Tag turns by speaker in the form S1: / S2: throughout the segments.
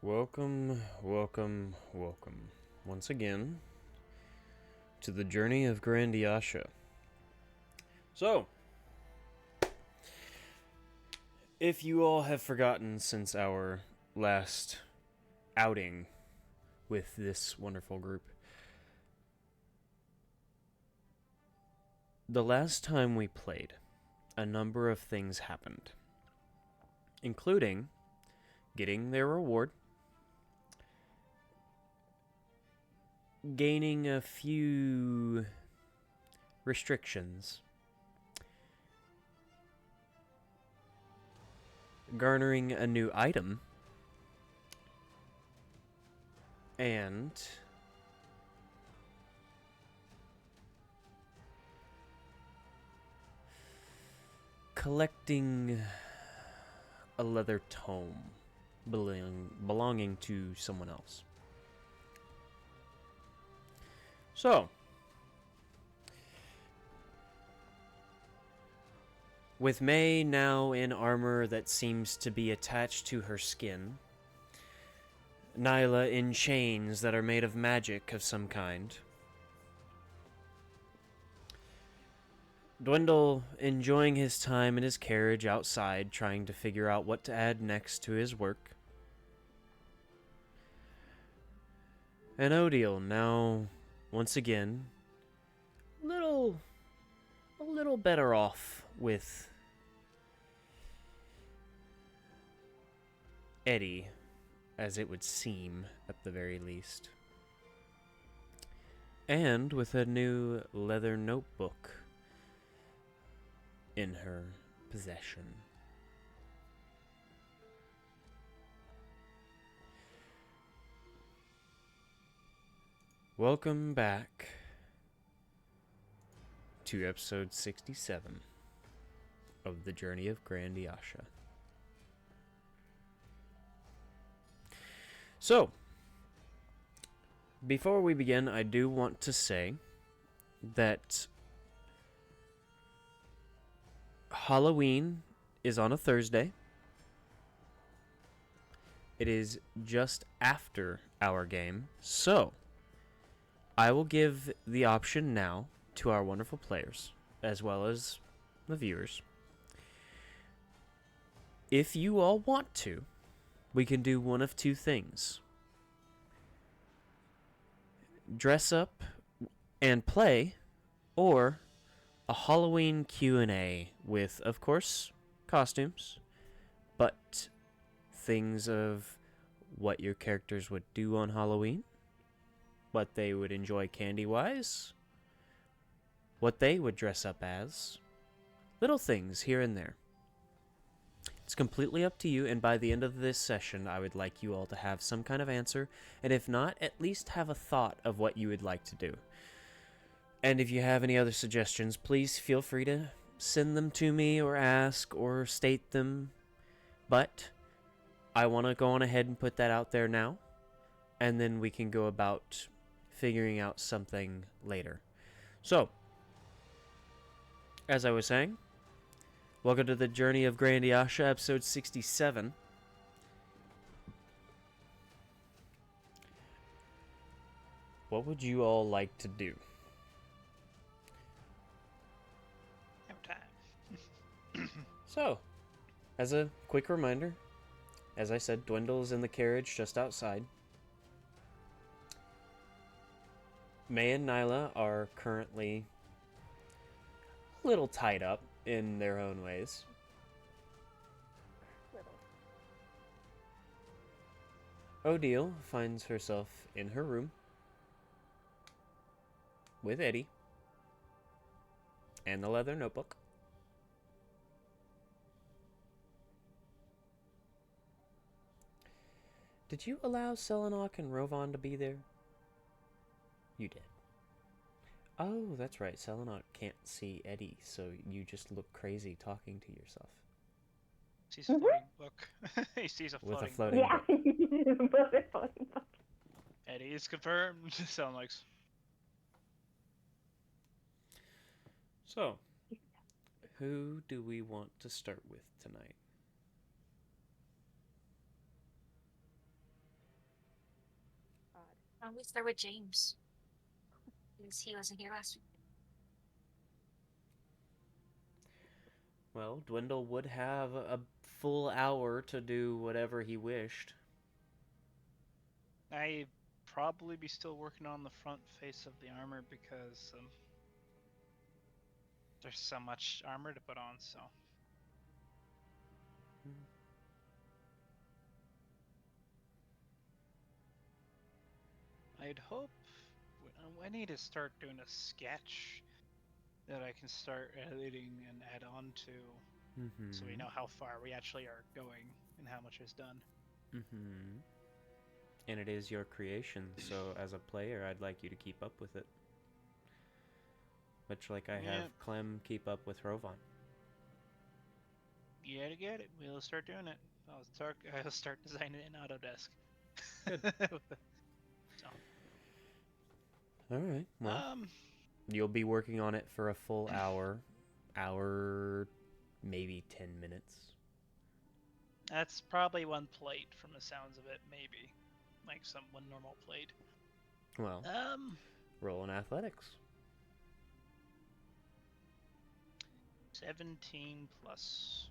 S1: Welcome, welcome, welcome, once again, to the journey of Grandiasha. So, if you all have forgotten since our last outing with this wonderful group, the last time we played, a number of things happened, including getting their reward, gaining a few restrictions, garnering a new item, and collecting a leather tome belonging to someone else. So, with May now in armor that seems to be attached to her skin, Nyla in chains that are made of magic of some kind, Dwendal enjoying his time in his carriage outside trying to figure out what to add next to his work, and Odile now, once again, a little better off with Eddie, as it would seem, at the very least. And with a new leather notebook in her possession. Welcome back to episode 67 of the Journey of Grandiasha. So, before we begin, I do want to say that Halloween is on a Thursday. It is just after our game, so I will give the option now to our wonderful players, as well as the viewers. If you all want to, we can do one of two things. Dress up and play, or a Halloween Q&A with, of course, costumes, but things of what your characters would do on Halloween, what they would enjoy candy-wise, what they would dress up as, little things here and there. It's completely up to you, and by the end of this session, I would like you all to have some kind of answer, and if not, at least have a thought of what you would like to do. And if you have any other suggestions, please feel free to send them to me, or ask, or state them, but I want to go on ahead and put that out there now, and then we can go about figuring out something later. So, as I was saying, welcome to the Journey of Grandiasha, episode 67. What would you all like to do?
S2: Have time.
S1: So, as a quick reminder, as I said, Dwendal is in the carriage just outside. May and Nyla are currently a little tied up in their own ways. Odile finds herself in her room with Eddie and the leather notebook. Did you allow Selenok and Rovan to be there? You did. Oh, that's right. Selenok can't see Eddie, so you just look crazy talking to yourself.
S2: Sees a floating book. He sees a
S1: With a
S2: floating
S1: floating book.
S3: Yeah.
S2: Eddie is confirmed. Sound like.
S1: So, who do we want to start with tonight?
S3: We start with James. Because he wasn't here last week.
S1: Well, Dwendal would have a full hour to do whatever he wished.
S2: I'd probably be still working on the front face of the armor because there's so much armor to put on, so. I'd hope I need to start doing a sketch that I can start editing and add on to, so we know how far we actually are going and how much is done.
S1: And it is your creation, so as a player, I'd like you to keep up with it. Much like I have Clem keep up with Rovan.
S2: Yeah, to get it. We'll start doing it. I'll start designing it in Autodesk.
S1: Good.
S2: So.
S1: Alright, well, you'll be working on it for a full hour, maybe 10 minutes.
S2: That's probably one plate from the sounds of it, maybe. Like one normal plate.
S1: Well, roll in athletics.
S2: 17 plus.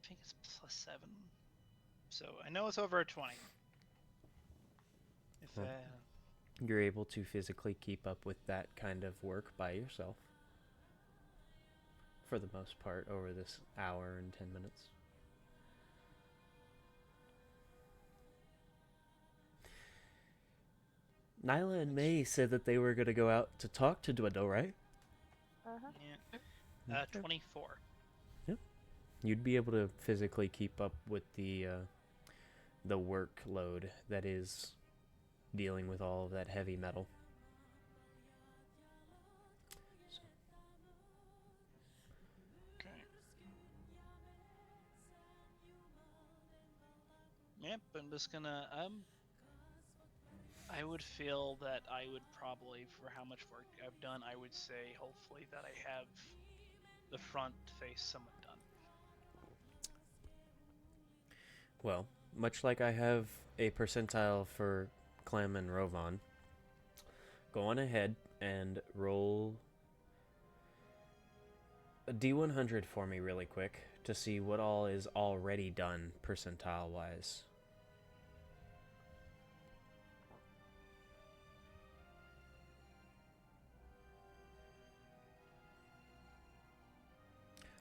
S2: I think it's plus 7. So I know it's over a 20. If
S1: you're able to physically keep up with that kind of work by yourself. For the most part, over this hour and 10 minutes. Nyla and May said that they were going to go out to talk to Dwendal, right?
S2: Yeah. 24.
S1: Yep. You'd be able to physically keep up with the workload that is dealing with all of that heavy metal.
S2: Yep, I'm just gonna, I would feel that I would probably, for how much work I've done, I would say hopefully that I have the front face somewhat done.
S1: Well, much like I have a percentile for Clem and Rovan, go on ahead and roll a D100 for me really quick to see what all is already done percentile-wise.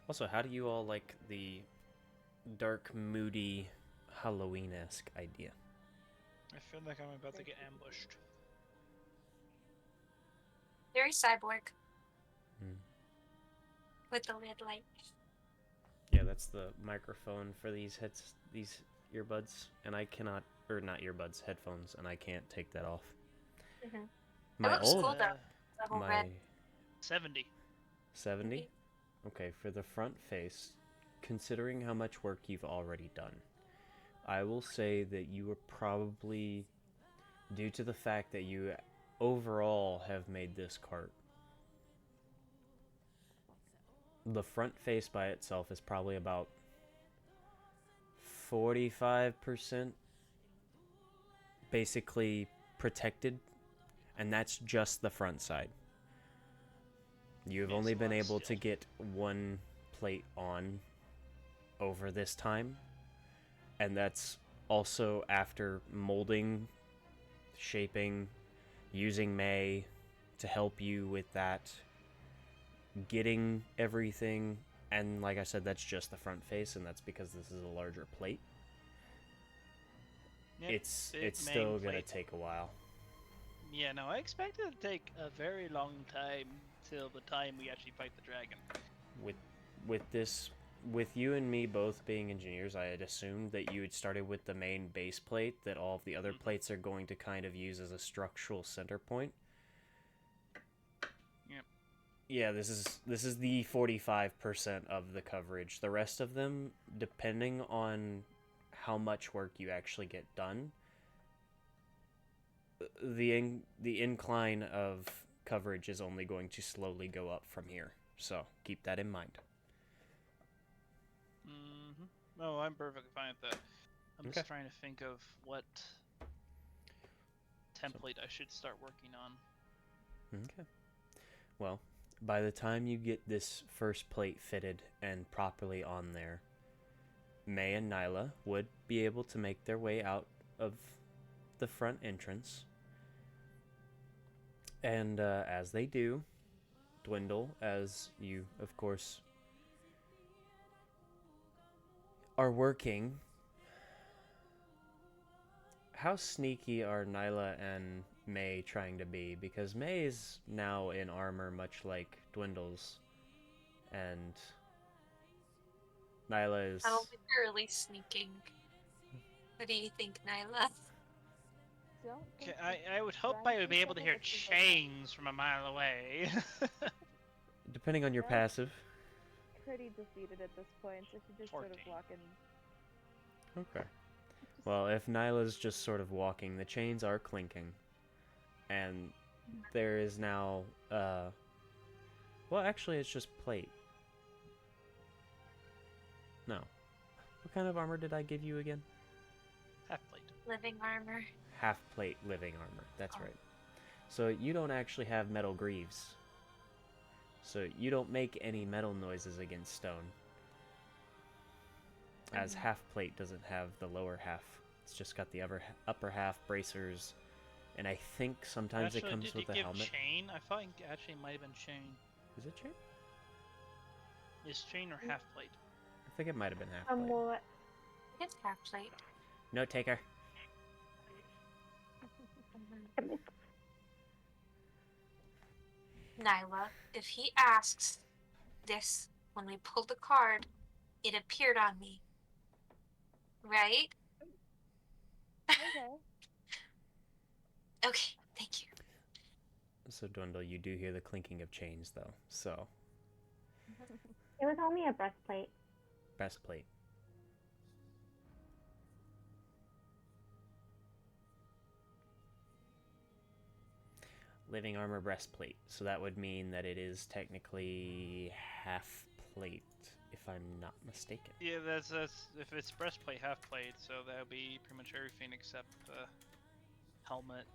S1: Also, how do you all like the dark, moody, Halloween-esque idea?
S2: I feel like I'm about to get ambushed.
S3: Very cyborg. With the lid light.
S1: Yeah, that's the microphone for these earbuds, and I cannot, or not earbuds, headphones, and I can't take that off.
S3: My it looks cool though.
S1: My
S3: red.
S2: 70.
S1: 70? Okay, for the front face, considering how much work you've already done, I will say that you are probably, due to the fact that you overall have made this cart, the front face by itself is probably about 45% basically protected, and that's just the front side. You've only been able to get one plate on over this time, and that's also after molding, shaping, using May to help you with that, getting everything, and like I said, that's just the front face, and that's because this is a larger plate. Yep, it's still gonna take a while.
S2: Yeah, no, I expect it to take a very long time till the time we actually fight the dragon.
S1: With you and me both being engineers, I had assumed that you had started with the main base plate that all of the other plates are going to kind of use as a structural center point.
S2: Yep.
S1: Yeah, this is the 45% of the coverage. The rest of them, depending on how much work you actually get done, the incline of coverage is only going to slowly go up from here. So keep that in mind.
S2: Oh, I'm perfectly fine with that. I'm
S1: Okay.
S2: just trying to think of what template I should start working on.
S1: Okay. Well, by the time you get this first plate fitted and properly on there, May and Nyla would be able to make their way out of the front entrance. And as they do, Dwendal, as you, of course, are working. How sneaky are Nyla and May trying to be? Because May is now in armor, much like Dwendal's, and Nyla is.
S3: I'll be really sneaking. What do you think, Nyla?
S2: Okay, I would hope I would be able to hear chains from a mile away.
S1: Depending on your
S4: Right.
S1: passive.
S4: Pretty defeated at this point, so she just sort of
S2: 14.
S4: walking.
S1: Okay. Well, if Nyla's just sort of walking, the chains are clinking. And there is now, well, actually, it's just plate. No. What kind of armor did I give you again?
S2: Half plate.
S3: Living armor.
S1: Half plate living armor. That's
S3: Oh.
S1: right. So you don't actually have metal greaves. So you don't make any metal noises against stone. As half plate doesn't have the lower half. It's just got the upper half bracers. And I think sometimes
S2: Actually,
S1: it comes
S2: did
S1: with
S2: you
S1: a
S2: give
S1: helmet.
S2: chain? I thought it actually might have been chain.
S1: Is it chain?
S2: Is chain or half plate?
S1: I think it might have been half plate.
S4: Somewhat.
S3: It's half plate.
S1: Note taker.
S3: Nyla, if he asks this when we pulled the card, it appeared on me. Right?
S4: Okay.
S3: Okay, thank you.
S1: So Dwendal, you do hear the clinking of chains though. So
S5: It was only a breastplate.
S1: breastplate. Living armor breastplate. So that would mean that it is technically half plate, if I'm not mistaken.
S2: Yeah, that's if it's breastplate, half plate, so that would be pretty much everything except helmet.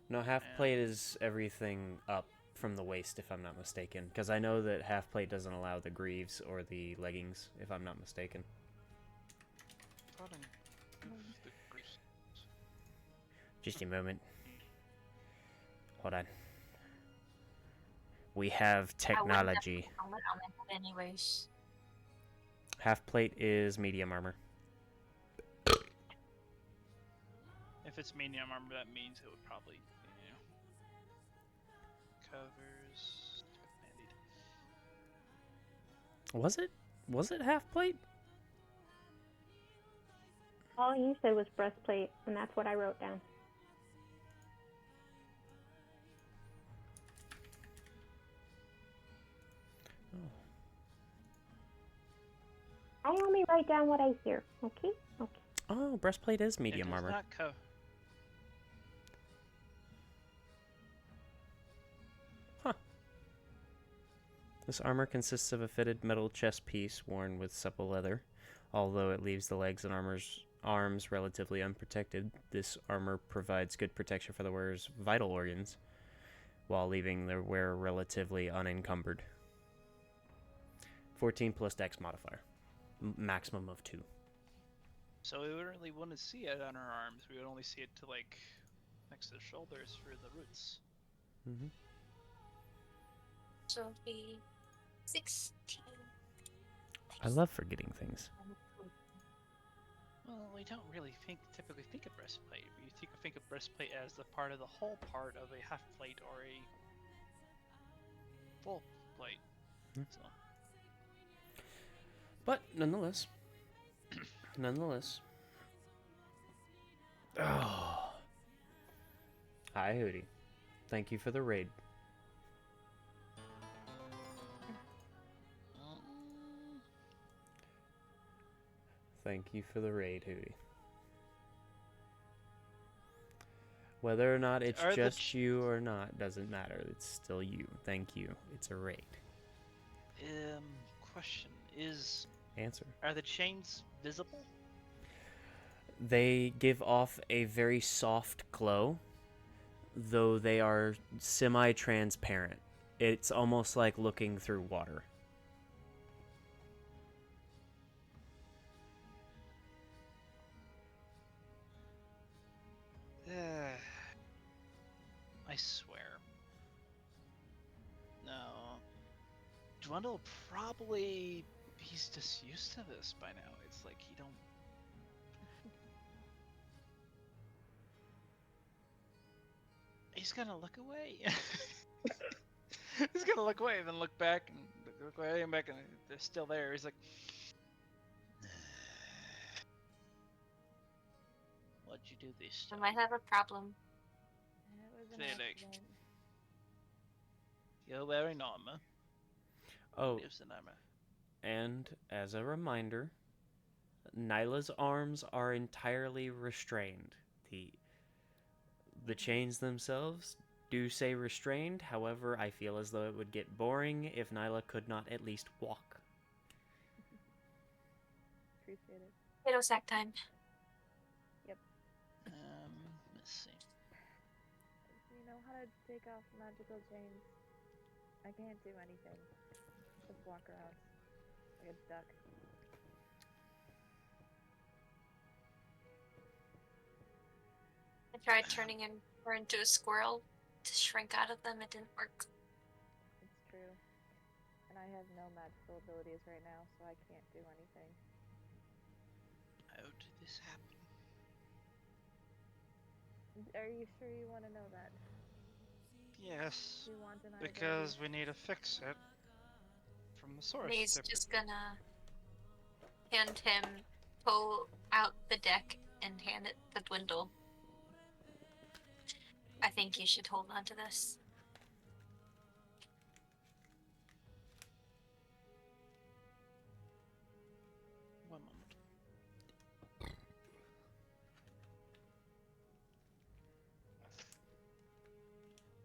S1: No, half
S2: Yeah.
S1: plate is everything up from the waist, if I'm not mistaken. Because I know that half plate doesn't allow the greaves or the leggings, if I'm not mistaken. Just a moment. Hold on. We have technology.
S3: Helmet on my head anyways.
S1: Half plate is medium armor.
S2: If it's medium armor, that means it would probably, you know, covers. Bandied.
S1: Was it half plate?
S5: All you said was breastplate, and that's what I wrote down. I only write down what I hear. Okay. Okay.
S1: Oh, breastplate is medium
S2: it does
S1: armor.
S2: Not
S1: This armor consists of a fitted metal chest piece worn with supple leather. Although it leaves the legs and arms relatively unprotected, this armor provides good protection for the wearer's vital organs, while leaving the wearer relatively unencumbered. 14 plus dex modifier. Maximum of 2.
S2: So we really wouldn't see it on her arms. We would only see it to like next to the shoulders for the roots.
S1: Mm-hmm.
S3: So it'll be 16.
S1: I love forgetting things.
S2: Well, we don't really typically think of breastplate. We think of breastplate as the part of the whole part of a half plate or a full plate.
S1: Hmm.
S2: So.
S1: But nonetheless. Oh. Hi, Hootie. Thank you for the raid. Thank you for the raid, Hootie. Whether or not it's just you or not doesn't matter. It's still you. Thank you. It's a raid.
S2: Question is:
S1: Answer.
S2: Are the chains visible?
S1: They give off a very soft glow, though they are semi-transparent. It's almost like looking through water.
S2: I swear. No. Dwendal probably... He's just used to this by now. It's like he don't... He's gonna look away. He's gonna look away, then look back, and look away and back, and they're still there. He's like... What'd you do this
S3: I
S2: time?
S3: might have a problem.
S4: It was an
S2: Clearly.
S4: accident.
S2: You're wearing armor.
S1: Oh,
S2: Lives in armor.
S1: and as a reminder, Nyla's arms are entirely restrained. The chains themselves do say restrained, however, I feel as though it would get boring if Nyla could not at least walk.
S4: Appreciate it.
S3: Potato sack time.
S2: Let's see.
S4: Do you know how to take off magical chains? I can't do anything. Just walk around like a duck.
S3: I tried turning her into a squirrel to shrink out of them. It didn't work.
S4: It's true. And I have no magical abilities right now, so I can't do anything.
S2: How did this happen?
S4: Are you sure you want to know that?
S2: Yes,
S4: Do you want an
S2: because we need to fix it from the source.
S3: He's
S2: typically.
S3: just gonna hand him, pull out the deck, and hand it to Dwendal. I think you should hold on to this.
S2: One moment.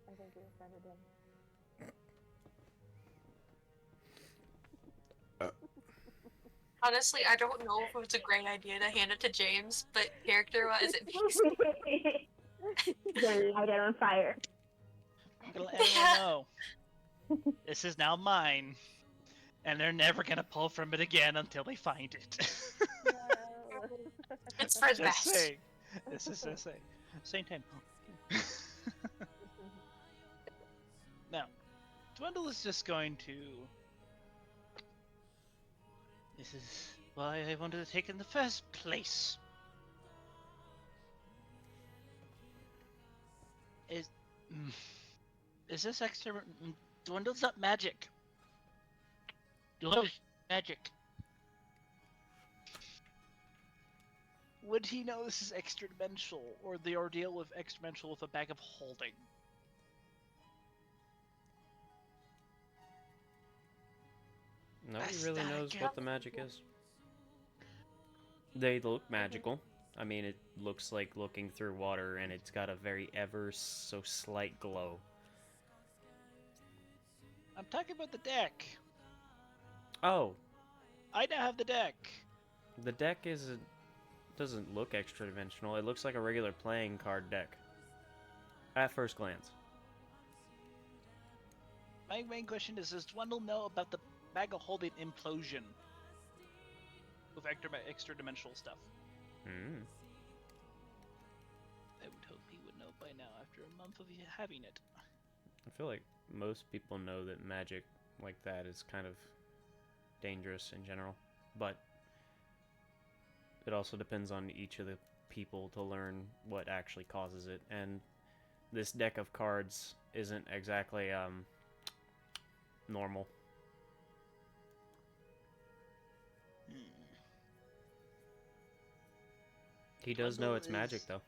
S4: I think you offended him.
S3: Honestly, I don't know if it was a great idea to hand it to James, but character-wise, it makes
S5: Gonna light it on fire.
S2: I'm gonna let everyone know. This is now mine. And they're never gonna pull from it again until they find it.
S4: No.
S3: It's for the
S2: Just
S3: best.
S2: saying. This is just saying. Same time. Now, Dwendal is just going to... This is why I wanted to take it in the first place. Is this extra... Dwendal's not magic. Dwendal's magic. Would he know this is extra dimensional, or the ordeal of extra dimensional with a bag of holding?
S1: Nobody
S2: That's
S1: really
S2: not
S1: knows
S2: good.
S1: what the magic is. They look magical. I mean, it looks like looking through water, and it's got a very ever so slight glow.
S2: I'm talking about the deck.
S1: Oh,
S2: I now have the deck.
S1: the deck doesn't look extra dimensional. It looks like a regular playing card deck. At first glance.
S2: My main question is, does Dwendal know about the bag of holding implosion with extra dimensional stuff?
S1: Hmm.
S2: I would hope he would know by now after a month of having it.
S1: I feel like most people know that magic like that is kind of dangerous in general, but it also depends on each of the people to learn what actually causes it, and this deck of cards isn't exactly normal. He does know
S2: Dwendal
S1: it's magic
S2: is-
S1: though.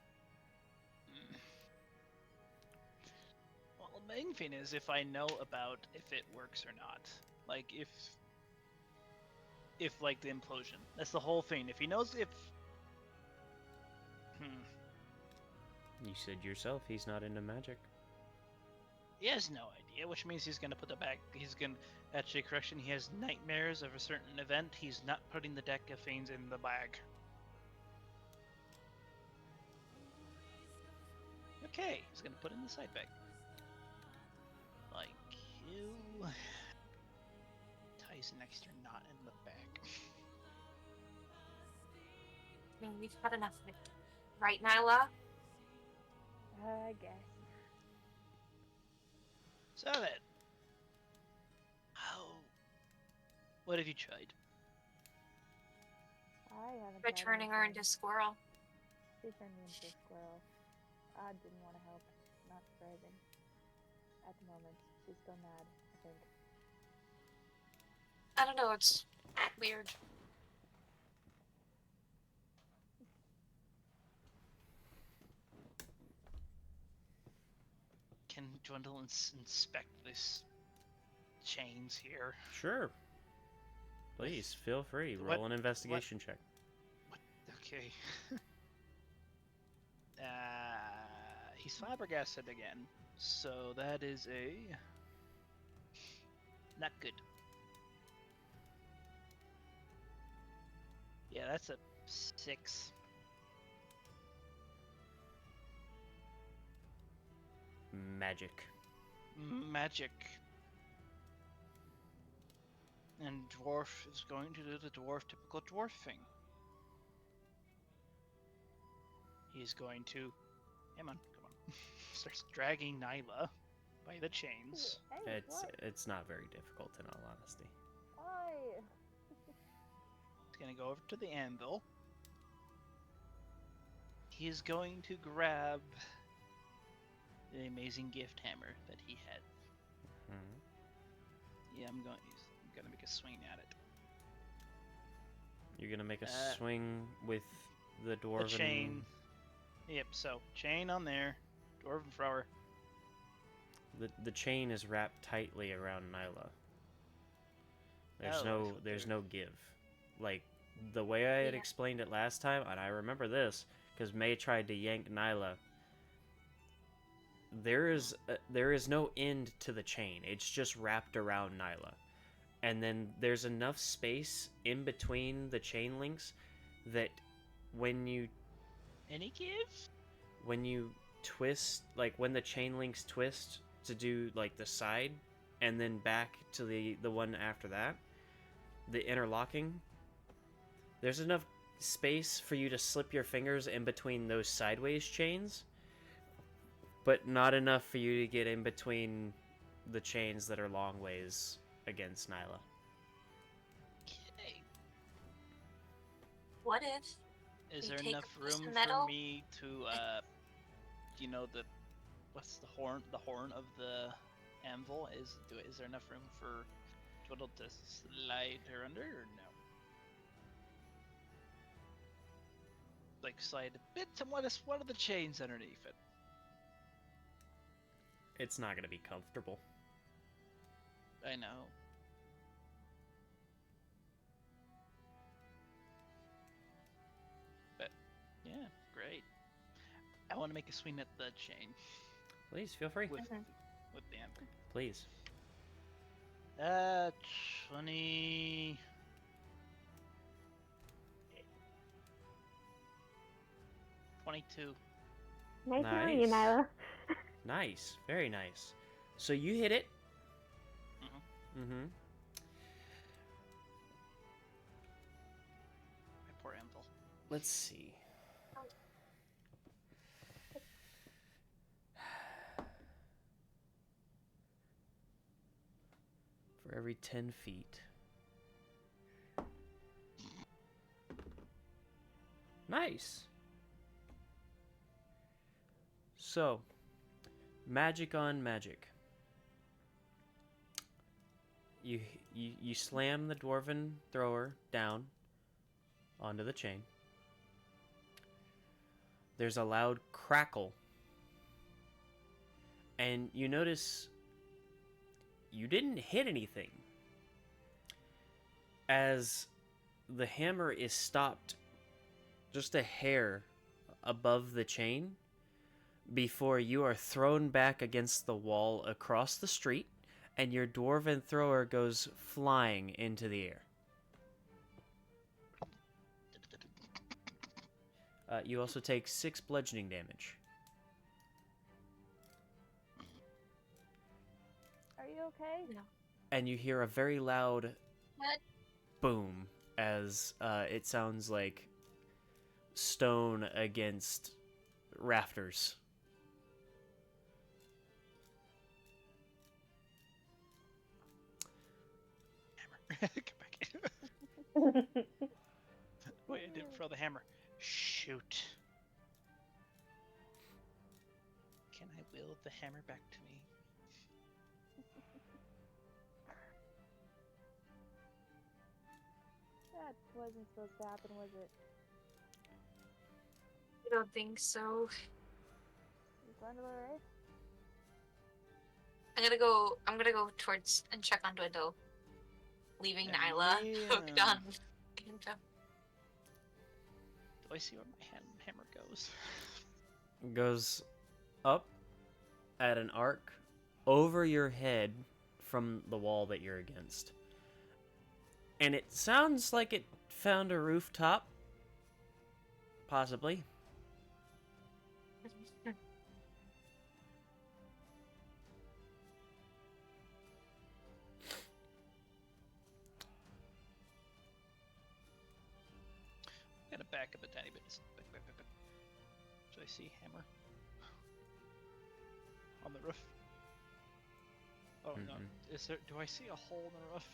S2: Well, the main thing is if I know about if it works or not. Like, if like, the implosion. That's the whole thing. If he knows if...
S1: You said yourself he's not into magic.
S2: He has no idea, which means he's gonna put the bag... He's gonna... Actually, correction, he has nightmares of a certain event. He's not putting the deck of things in the bag. Okay, he's gonna put it in the side bag. Like you. Ties an extra knot in the back.
S3: I mean, we've had enough of it. Right, Nyla?
S4: I guess.
S2: So then, how? What have you tried?
S4: I haven't tried
S3: Returning her
S4: anything.
S3: into Squirrel.
S4: She turned me into a squirrel. I didn't want to help. Not surprising. At the moment, she's still mad, I think.
S3: I don't know, it's weird.
S2: Can Dwendal inspect this chains here?
S1: Sure. Please, feel free.
S2: What-
S1: Roll an investigation check.
S2: What? Okay. He's flabbergasted again. So that is a not good. Yeah, that's a 6.
S1: Magic.
S2: Magic. And dwarf is going to do the typical dwarf thing. He's going to, come on. Starts dragging Nyla by the chains.
S4: Hey,
S1: It's not very difficult, in all honesty.
S4: Why?
S2: He's gonna go over to the anvil. He's going to grab the amazing gift hammer that he had.
S1: Mhm.
S2: Yeah, I'm gonna make a swing at it.
S1: You're gonna make a swing with the dwarven...
S2: The chain. Yep, so chain on there. Dwarven thrower.
S1: The chain is wrapped tightly around Nyla. There's no give. Like, the way I had
S3: Yeah.
S1: explained it last time, and I remember this, because May tried to yank Nyla. There is no end to the chain. It's just wrapped around Nyla. And then there's enough space in between the chain links that when you twist, like when the chain links twist to do like the side and then back to the one after that, the interlocking, there's enough space for you to slip your fingers in between those sideways chains, but not enough for you to get in between the chains that are long ways against Nyla.
S2: Okay.
S3: What if
S2: Is
S3: We
S2: there
S3: take
S2: enough
S3: a piece of
S2: room for
S3: metal?
S2: me to, what's the horn? The horn of the anvil is there enough room for Twiddle to slide her under, or no? Like slide a bit. And what are the chains underneath it?
S1: It's not gonna be comfortable.
S2: I know. But yeah, great. I want to make a swing at the chain
S1: Please, feel free.
S2: with the anvil.
S1: Please.
S2: 20. 22.
S5: Nice knowing you,
S1: Nice.
S5: Nyla.
S1: Nice. Very nice. So you hit it. Mm-hmm.
S2: My poor anvil.
S1: Let's see. For every 10 feet. Nice. So, magic on magic. You slam the dwarven thrower down onto the chain. There's a loud crackle. And you notice you didn't hit anything. As the hammer is stopped just a hair above the chain before you are thrown back against the wall across the street, and your dwarven thrower goes flying into the air. You also take 6 bludgeoning damage.
S4: okay?
S3: No.
S1: And you hear a very loud
S3: What?
S1: boom as it sounds like stone against rafters.
S2: Hammer. Come back. Wait, I didn't throw the hammer. Shoot. Can I will the hammer back to me?
S4: That wasn't supposed to happen, was it?
S3: I don't think so.
S4: Is Dwendal alright?
S3: I'm gonna go towards and check on Dwendal. Leaving
S2: And
S3: Nyla hooked on Grandiasha.
S2: Do I see where my hammer goes?
S1: Goes up at an arc over your head from the wall that you're against. And it sounds like it found a rooftop. Possibly.
S2: I'm gonna back up a tiny bit. Back. Do I see hammer on the roof? Oh no! Is there? Do I see a hole in the roof?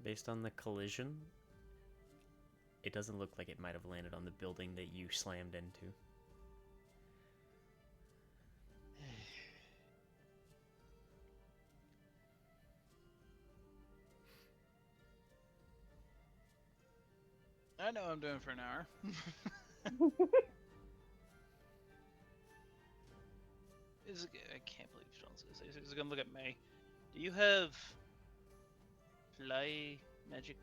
S1: Based on the collision, it doesn't look like it might have landed on the building that you slammed into.
S2: I know what I'm doing for an hour. I can't believe John's gonna say this. He's gonna look at May. Do you have fly magic?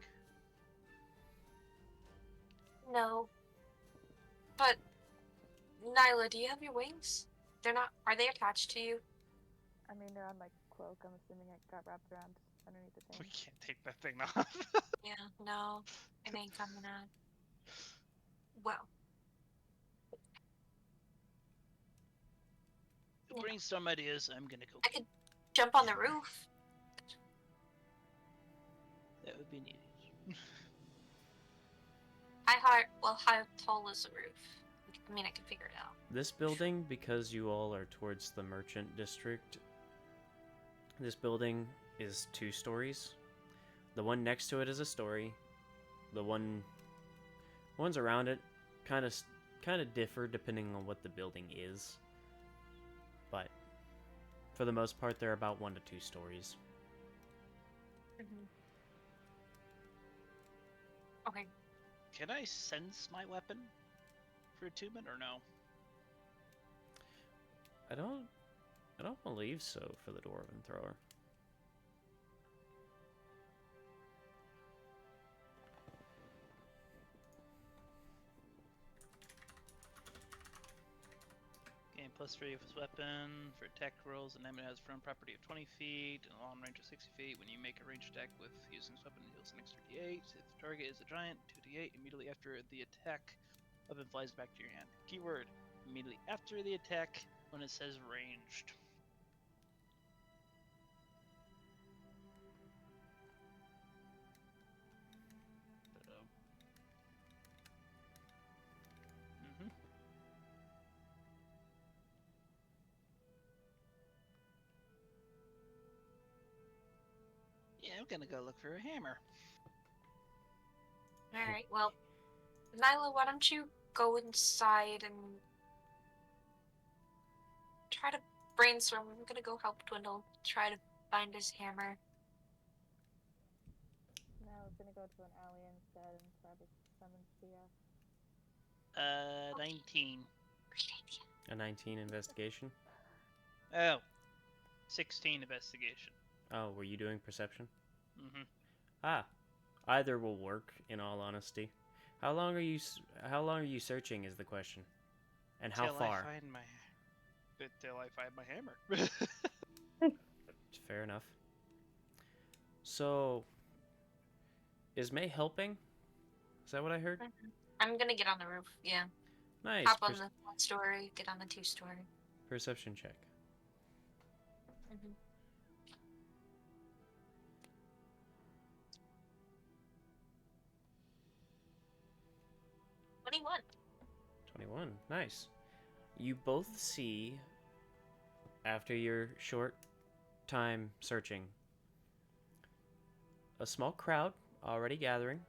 S3: No. But Nyla, do you have your wings? They're not. Are they attached to you?
S4: I mean, they're on my cloak. I'm assuming it got wrapped around underneath the
S2: We
S4: thing.
S2: can't take that thing off.
S3: Yeah. No. It ain't coming out. Well.
S2: Brainstorm ideas. I'm gonna go.
S3: I could jump on the roof.
S2: That would be neat.
S3: How tall is the roof? I mean, I can figure it out.
S1: This building, because you all are towards the merchant district, this building is 2 stories. The one next to it is a story. The ones around it kind of differ depending on what the building is. But for the most part, they're about 1 to 2 stories.
S3: Okay.
S2: Can I sense my weapon for attunement or no?
S1: I don't believe so for the Dwarven Thrower.
S2: Gain +3 of his weapon for attack rolls. An enemy has a thrown property of 20 feet and a long range of 60 feet. When you make a ranged attack with using this weapon, it deals an extra d8. If the target is a giant, 2d8. Immediately after the attack, weapon flies back to your hand. Keyword: immediately after the attack when it says ranged. Yeah, I'm gonna go look for a hammer.
S3: Alright, well, Nyla, why don't you go inside and try to brainstorm? I'm gonna go help Dwendal try to find his hammer.
S4: No, I was gonna go to an alley instead and try to summon Thea.
S2: 19.
S3: Great idea.
S1: A 19 investigation?
S2: Oh, 16 investigation.
S1: Oh, were you doing perception?
S2: Mm-hmm.
S1: Ah, either will work. In all honesty, how long are you searching? Is the question, and how far?
S2: Till I find my hammer.
S1: Fair enough. So, is May helping? Is that what I heard?
S3: I'm gonna get on the roof. Yeah.
S1: Nice.
S3: Hop on the 1-story, get on the 2-story.
S1: Perception check.
S3: Mm-hmm. "21.
S1: 21. Nice. You both see, after your short time searching, a small crowd already gathering.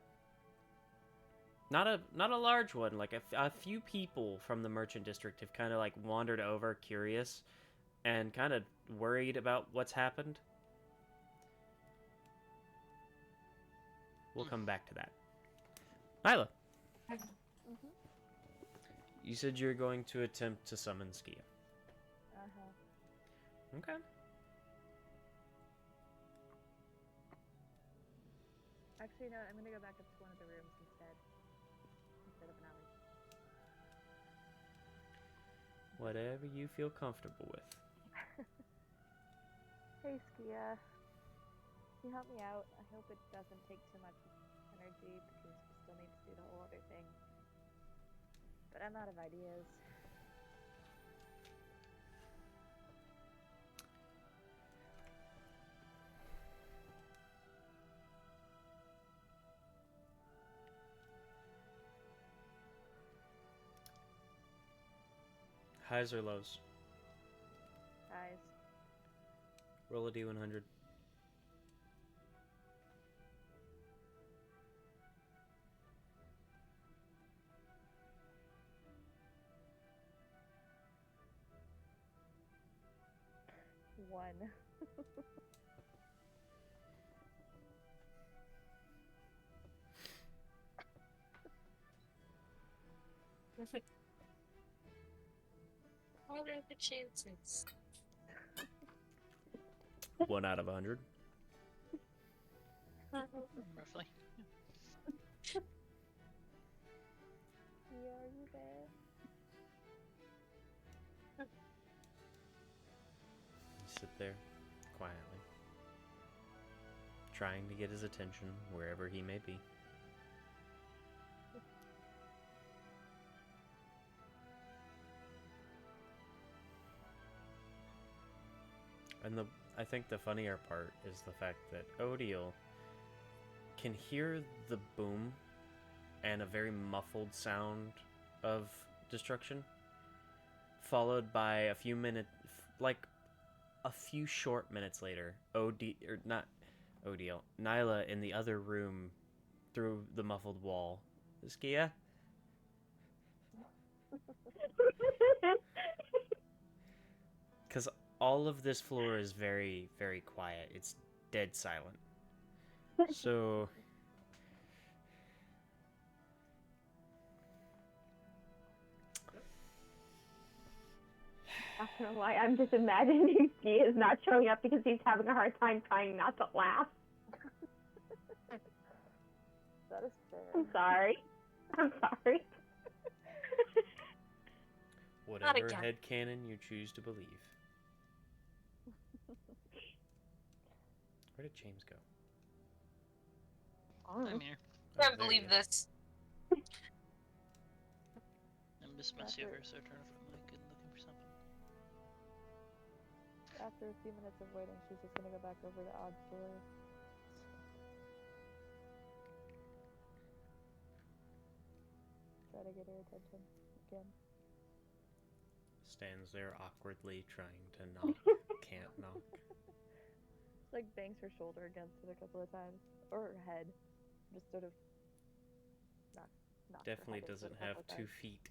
S1: Not a large one. Like a few people from the merchant district have kind of like wandered over, curious, and kind of worried about what's happened. We'll come back to that. Nyla,
S4: Mm-hmm.
S1: you said you're going to attempt to summon Skia.
S4: Uh-huh.
S1: Okay.
S4: Actually, no, I'm gonna go back up to one of the rooms instead of an alley.
S1: Whatever you feel comfortable with.
S4: Hey, Skia. Can you help me out? I hope it doesn't take too much energy because we still need to do the whole other thing. But I'm out of ideas.
S1: Highs or lows?
S4: Guys,
S1: Roll a d100.
S4: one.
S3: What are the chances?
S1: 1 out of 100.
S2: Roughly.
S4: Skia, are you there?
S1: Sit there quietly, trying to get his attention wherever he may be. And I think the funnier part is the fact that Odiel can hear the boom and a very muffled sound of destruction, followed by a few minutes, like a few short minutes later, Odiel, Nyla in the other room through the muffled wall. Skia? Because all of this floor is very, very quiet. It's dead silent. So...
S5: I don't know why. I'm just imagining Skia is not showing up because he's having a hard time trying not to laugh.
S4: That is fair.
S5: I'm sorry. I'm sorry.
S1: Whatever
S3: again.
S1: headcanon you choose to believe. Where did James go?
S2: I'm here.
S1: Oh,
S3: Can't
S1: there he
S3: believe
S1: is.
S3: this.
S2: I'm dismissed over, so turn off the mic and looking for something.
S4: After a few minutes of waiting, she's just gonna go back over to Odd's door. Try to get her attention again.
S1: Stands there awkwardly trying to knock. Can't knock.
S4: Like bangs her shoulder against it a couple of times, or her head, just sort of knock her
S1: Definitely
S4: head into
S1: doesn't
S4: it a
S1: have
S4: couple of
S1: 2
S4: times.
S1: feet.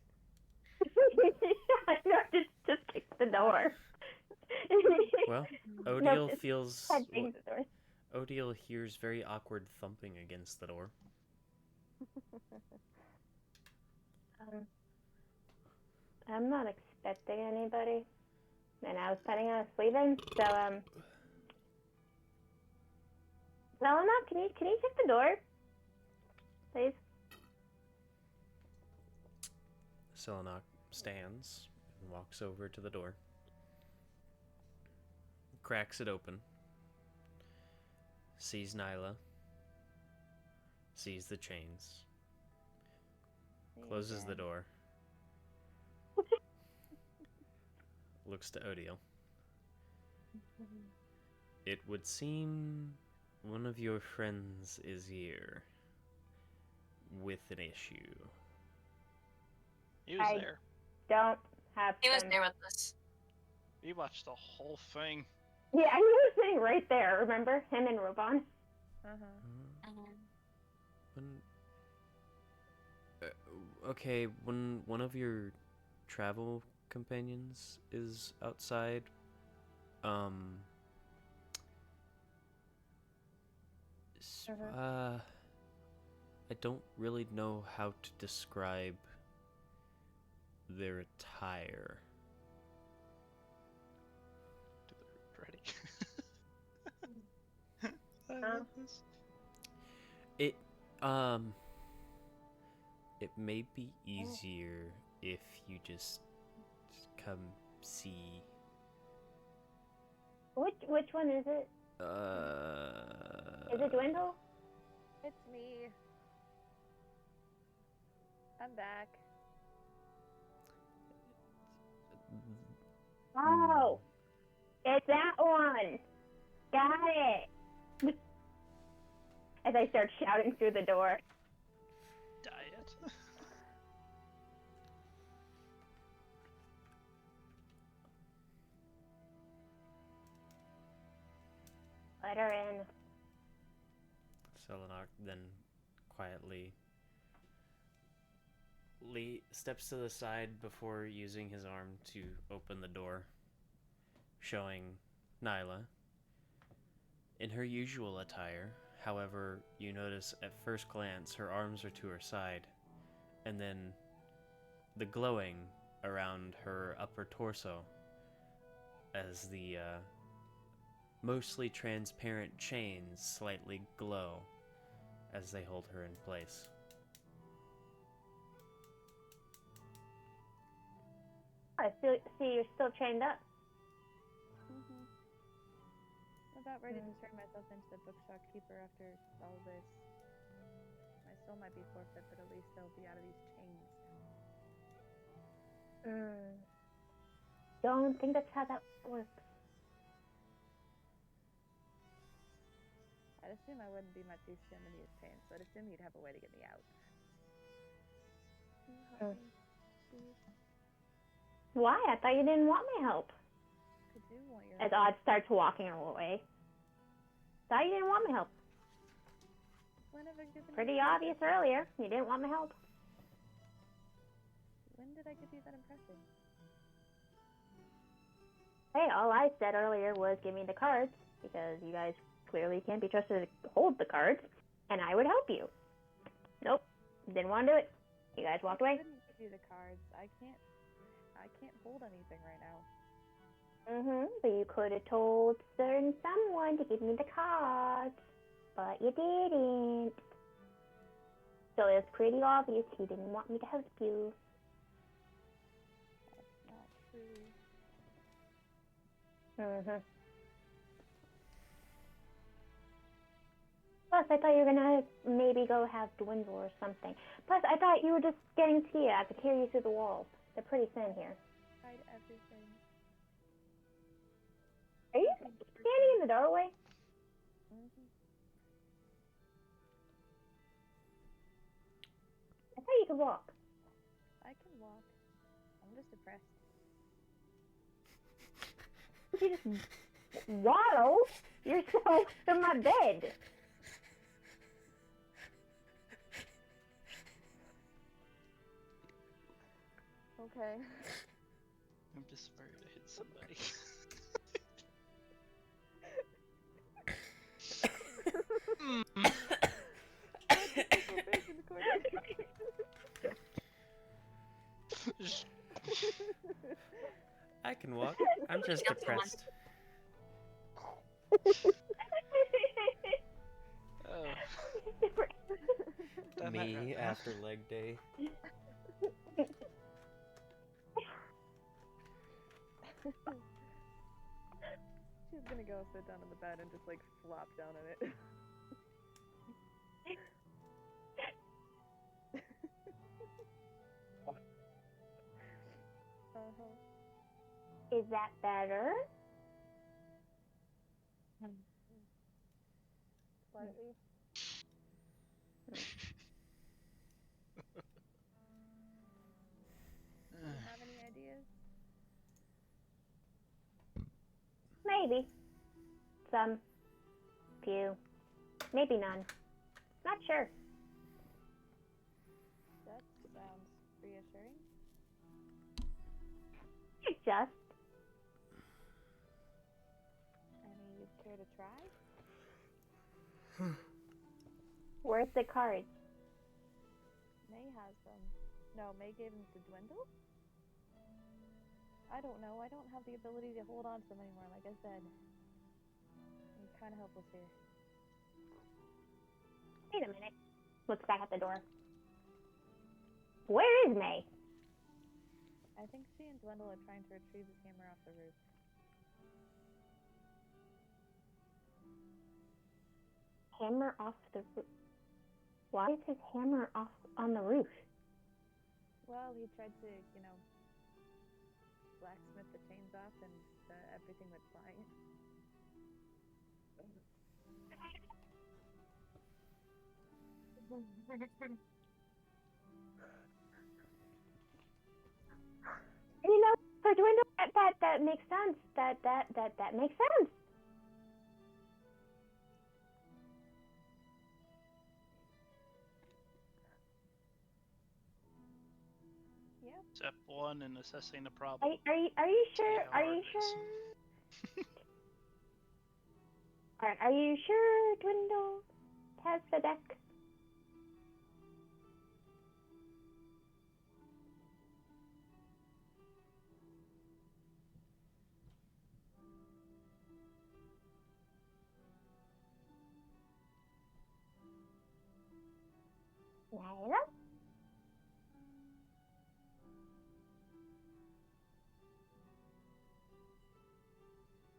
S5: I know, just kick the door.
S1: Well,
S5: No,
S1: Odiel
S5: just
S1: feels...
S5: punching the door.
S1: Odiel hears very awkward thumping against the door.
S5: I'm not expecting anybody, and I was planning on sleeping. So Selena, can you check the door, please?
S1: Selenok stands and walks over to the door. Cracks it open. Sees Nyla. Sees the chains. Closes the door. looks to Odiel. It would seem one of your friends is here with an issue.
S2: He was
S5: I-
S2: there.
S5: Don't have
S3: He was
S5: them.
S3: there with us.
S2: We watched the whole thing.
S5: Yeah, he was sitting right there, remember? Him and Robon.
S4: Uh-huh.
S1: When, okay, when one of your travel companions is outside, I don't really know how to describe their attire.
S2: Ready. I love this.
S1: It it may be easier if you just come see.
S5: Which one is it? Is it Dwendal?
S4: It's me. I'm back.
S5: Oh, it's that one. Got it. As I start shouting through the door.
S2: Diet.
S5: Let her in.
S1: Selenar then quietly steps to the side before using his arm to open the door, showing Nyla in her usual attire. However, you notice at first glance her arms are to her side, and then the glowing around her upper torso as the mostly transparent chains slightly glow as they hold her in place.
S5: I see you're still chained up.
S4: I'm about ready to turn myself into the bookshop keeper after all this. My soul might be forfeit, but at least I'll be out of these chains.
S5: Don't think that's how that works.
S4: I'd assume I wouldn't be much use to him in his pain, so I'd assume he'd have a way to get me out. Can you help me, please?
S5: Why? I thought you didn't want my help.
S4: I do want your
S5: As
S4: help.
S5: Odd starts walking away. Thought you didn't want my help.
S4: When have I given
S5: Pretty
S4: you that
S5: obvious
S4: impression?
S5: earlier. You didn't want my help.
S4: When did I give you that impression?
S5: Hey, all I said earlier was give me the cards, because you guys clearly can't be trusted to hold the cards, and I would help you. Nope. Didn't want to do it. You guys walked
S4: I
S5: away.
S4: couldn't give you the cards. I can't hold anything right now.
S5: But you could have told certain someone to give me the cards, but you didn't. So it's pretty obvious he didn't want me to help you.
S4: That's not true.
S5: Plus, I thought you were gonna maybe go have Dwendal or something. Plus, I thought you were just getting Tia. I could hear you through the walls. They're pretty thin here.
S4: Tried everything.
S5: Are you standing in the doorway? I thought you could walk.
S4: I can walk. I'm just depressed.
S5: You just waddle yourself to my bed.
S4: Okay.
S2: I'm just worried I hit somebody.
S1: I can walk. I'm just
S3: Killed someone.
S1: depressed.
S2: Oh. Done that
S1: Me
S2: right now.
S1: after leg day.
S4: She's gonna go sit down on the bed and just like flop down on it.
S5: Is that better?
S4: Slightly. Do you have any ideas?
S5: Maybe. Some. Few. Maybe none. Not sure.
S4: That sounds reassuring.
S5: Just.
S4: Any you'd care to try?
S5: Where's the cards?
S4: May has them. No, May gave them to Dwendal? I don't know. I don't have the ability to hold on to them anymore, like I said. I'm kind of helpless here.
S5: Wait a minute. Looks back at the door. Where is May?
S4: I think she and Dwendal are trying to retrieve his hammer off the roof.
S5: Hammer off the roof. Why is his hammer off on the roof?
S4: Well, he tried to, blacksmith the chains off and everything went flying.
S5: You know, for Dwendal, that makes sense. That makes sense.
S4: Yeah.
S2: Step 1 in assessing the problem.
S5: Are you sure?
S2: how
S5: Are
S2: hard
S5: you
S2: it
S5: sure?
S2: is.
S5: Alright, are you sure Dwendal has the deck? Nyla?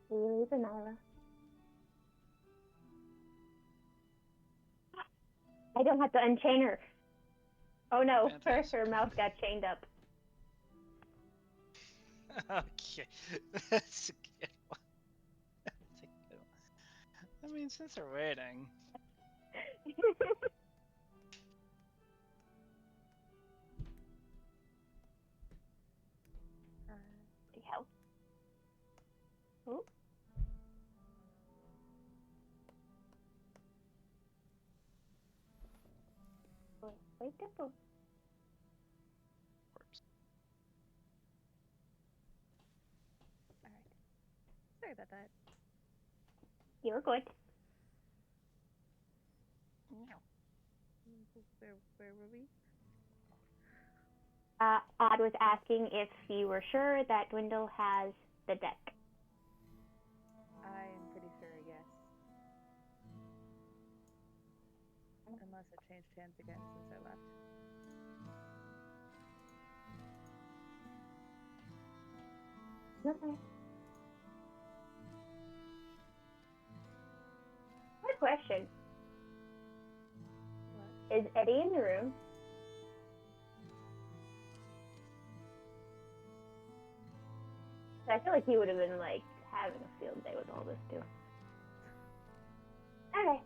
S5: Will you leave the Nyla? I don't have to unchain her. Oh no, her mouth got chained up.
S2: Okay, that's a good one. That's a good one. I mean, since we're waiting,
S5: See how? Oh. Wait, tempo.
S4: Alright. Sorry about that.
S5: You're good.
S4: Where were we?
S5: Odd was asking if you were sure that Dwendal has the deck.
S4: I am pretty sure, yes. Unless it changed hands again since I left.
S5: Okay. Good question.
S4: What?
S5: Is Eddie in the room? I feel like he would have been like having a field day with all this too. Okay.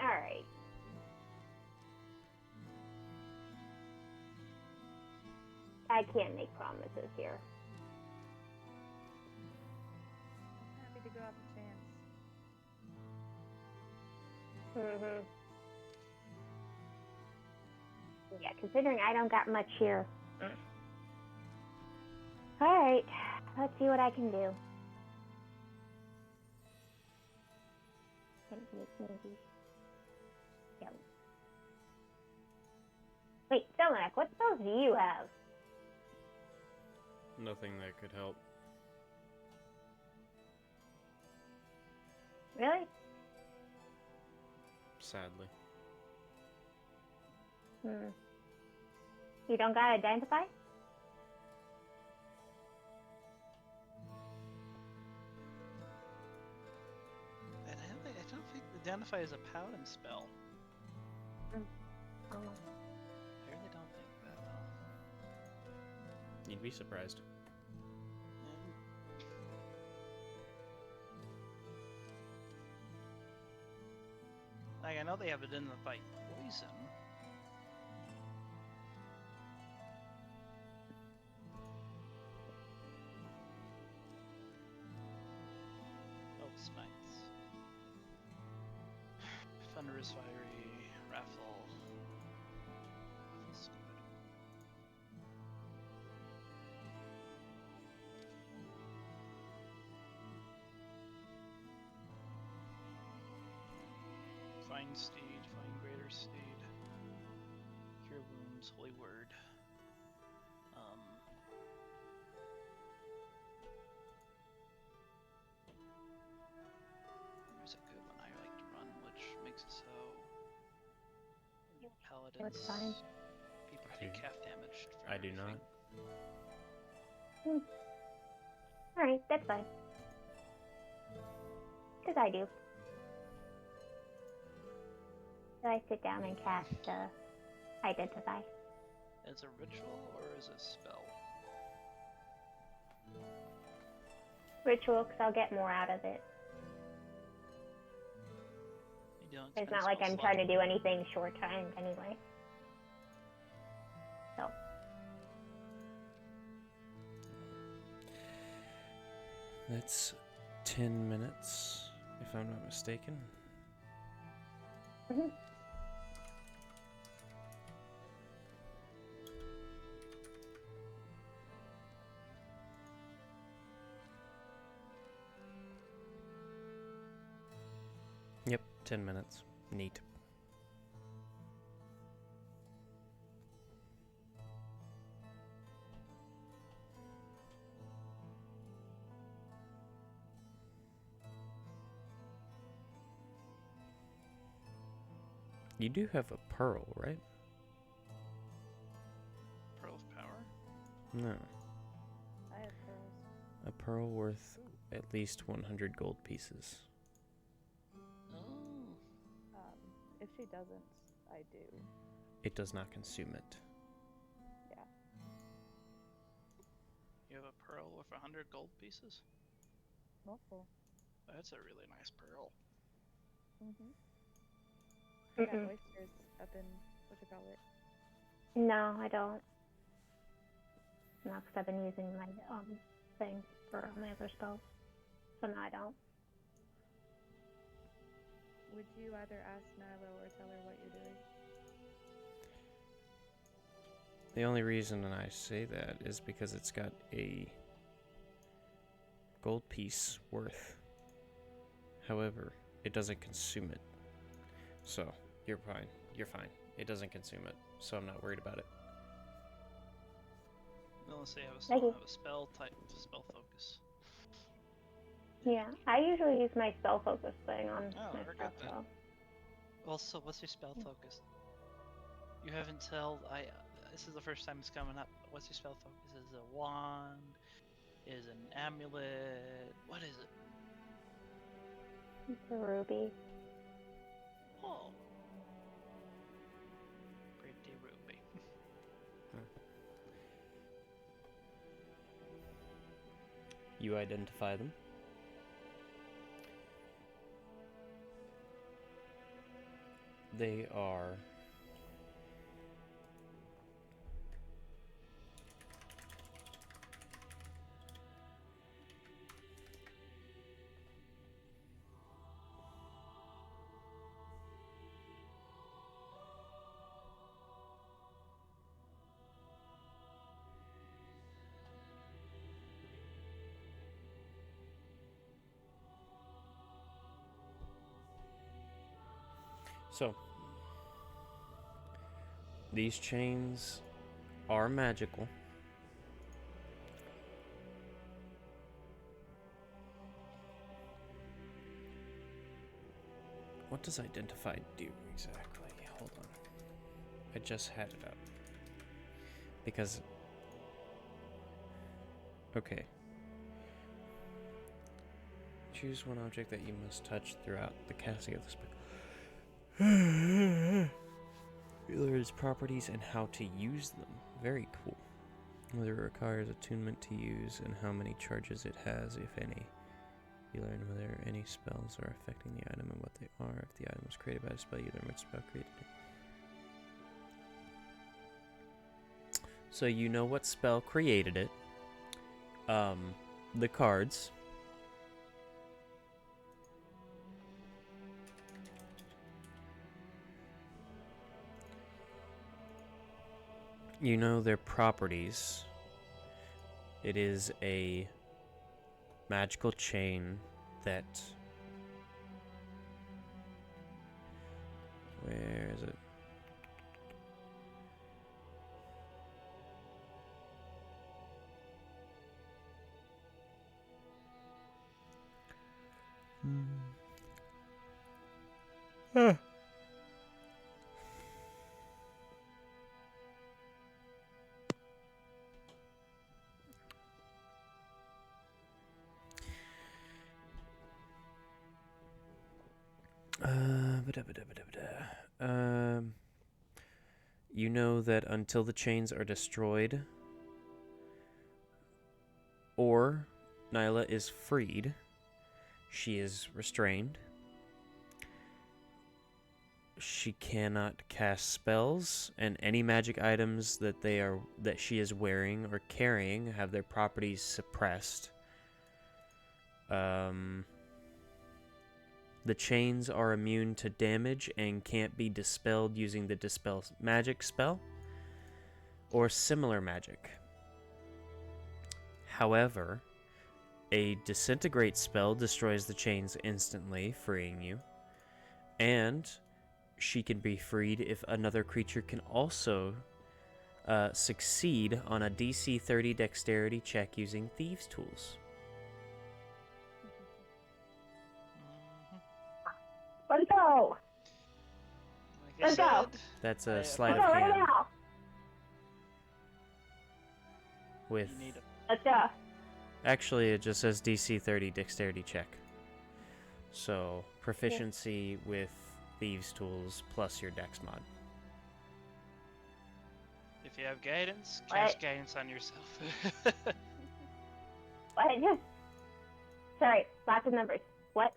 S5: Alright. I can't make promises here.
S4: I'm happy to go off the chance.
S5: Mm-hmm. Yeah, considering I don't got much here. Alright, let's see what I can do. Wait, Dominic, what spells do you have?
S1: Nothing that could help.
S5: Really?
S1: Sadly.
S5: You don't got identify?
S2: I don't think identify is a paladin spell.
S5: Oh.
S2: I really don't think that.
S1: You'd be surprised.
S2: Yeah. Like, I know they have it in the fight poison. Oh, smites. Thunderous Fiery, Raffle. Raffle's good. Fine Steed, Fine Greater Steed. Cure Wounds, Holy Word. There's a good one I like to run, which makes it so paladins,
S5: It's fine.
S2: people take half damage for
S1: I do
S2: everything.
S1: not.
S5: Alright, that's fine. Because I do. So I sit down and cast Identify.
S2: As a ritual or as a spell?
S5: Ritual, because I'll get more out of it.
S2: You don't
S5: It's
S2: spend
S5: not like
S2: spell
S5: I'm
S2: slot.
S5: trying to do anything short-timed anyway. So,
S1: That's 10 minutes, if I'm not mistaken.
S5: mhm.
S1: Yep, 10 minutes. Neat. You do have a pearl, right?
S2: Pearl of Power?
S1: No.
S4: I have pearls.
S1: A pearl worth at least 100 gold pieces.
S2: Oh.
S4: If she doesn't, I do.
S1: It does not consume it.
S4: Yeah.
S2: You have a pearl with 100 gold pieces?
S4: Multiple.
S2: That's a really nice pearl.
S4: Mm-hmm. I got
S5: Mm-mm.
S4: oysters up in, what you call it?
S5: No, I don't. No, because I've been using my thing for my other spells. So no, I don't.
S4: Would you either ask Nyla or tell her what you're doing?
S1: The only reason I say that is because it's got a gold piece worth. However, it doesn't consume it. So, you're fine. You're fine. It doesn't consume it, so I'm not worried about it.
S2: Unless they have
S5: Thank you.
S2: a spell type, spell focus.
S5: Yeah, I usually use my spell focus thing on
S2: Oh,
S5: my
S2: we're
S5: stuff.
S2: good then.
S5: So.
S2: Also, what's your spell focus? You haven't told. This is the first time it's coming up. What's your spell focus? Is it a wand? Is it an amulet? What is it?
S5: It's a ruby.
S2: Oh. Pretty ruby.
S1: You identify them. They are so these chains are magical. What does identify do exactly? Hold on. I just had it up. Because okay. Choose one object that you must touch throughout the casting of the spell. Reveal its properties and how to use them. Very cool. Whether it requires attunement to use and how many charges it has, if any. You learn whether any spells are affecting the item and what they are. If the item was created by a spell, you learn which spell created it. So you know what spell created it. The cards. You know their properties. It is a magical chain that... Where is it? Ah. You know that until the chains are destroyed or Nyla is freed, she is restrained. She cannot cast spells, and any magic items that she is wearing or carrying have their properties suppressed. The chains are immune to damage and can't be dispelled using the Dispel Magic spell or similar magic. However, a Disintegrate spell destroys the chains instantly, freeing you. And she can be freed if another creature can also succeed on a DC 30 Dexterity check using Thieves' Tools.
S5: Let's go.
S2: Like
S5: Let's go.
S1: That's a
S2: I-
S1: sleight
S5: Let's
S1: of
S5: go right
S1: hand
S5: now.
S1: with...
S2: You need
S5: Let's go.
S1: Actually, it just says DC 30 Dexterity check. So, proficiency with Thieves' Tools plus your Dex mod.
S2: if you have guidance,
S5: What?
S2: cast guidance on yourself.
S5: What? Sorry, lots of numbers. What?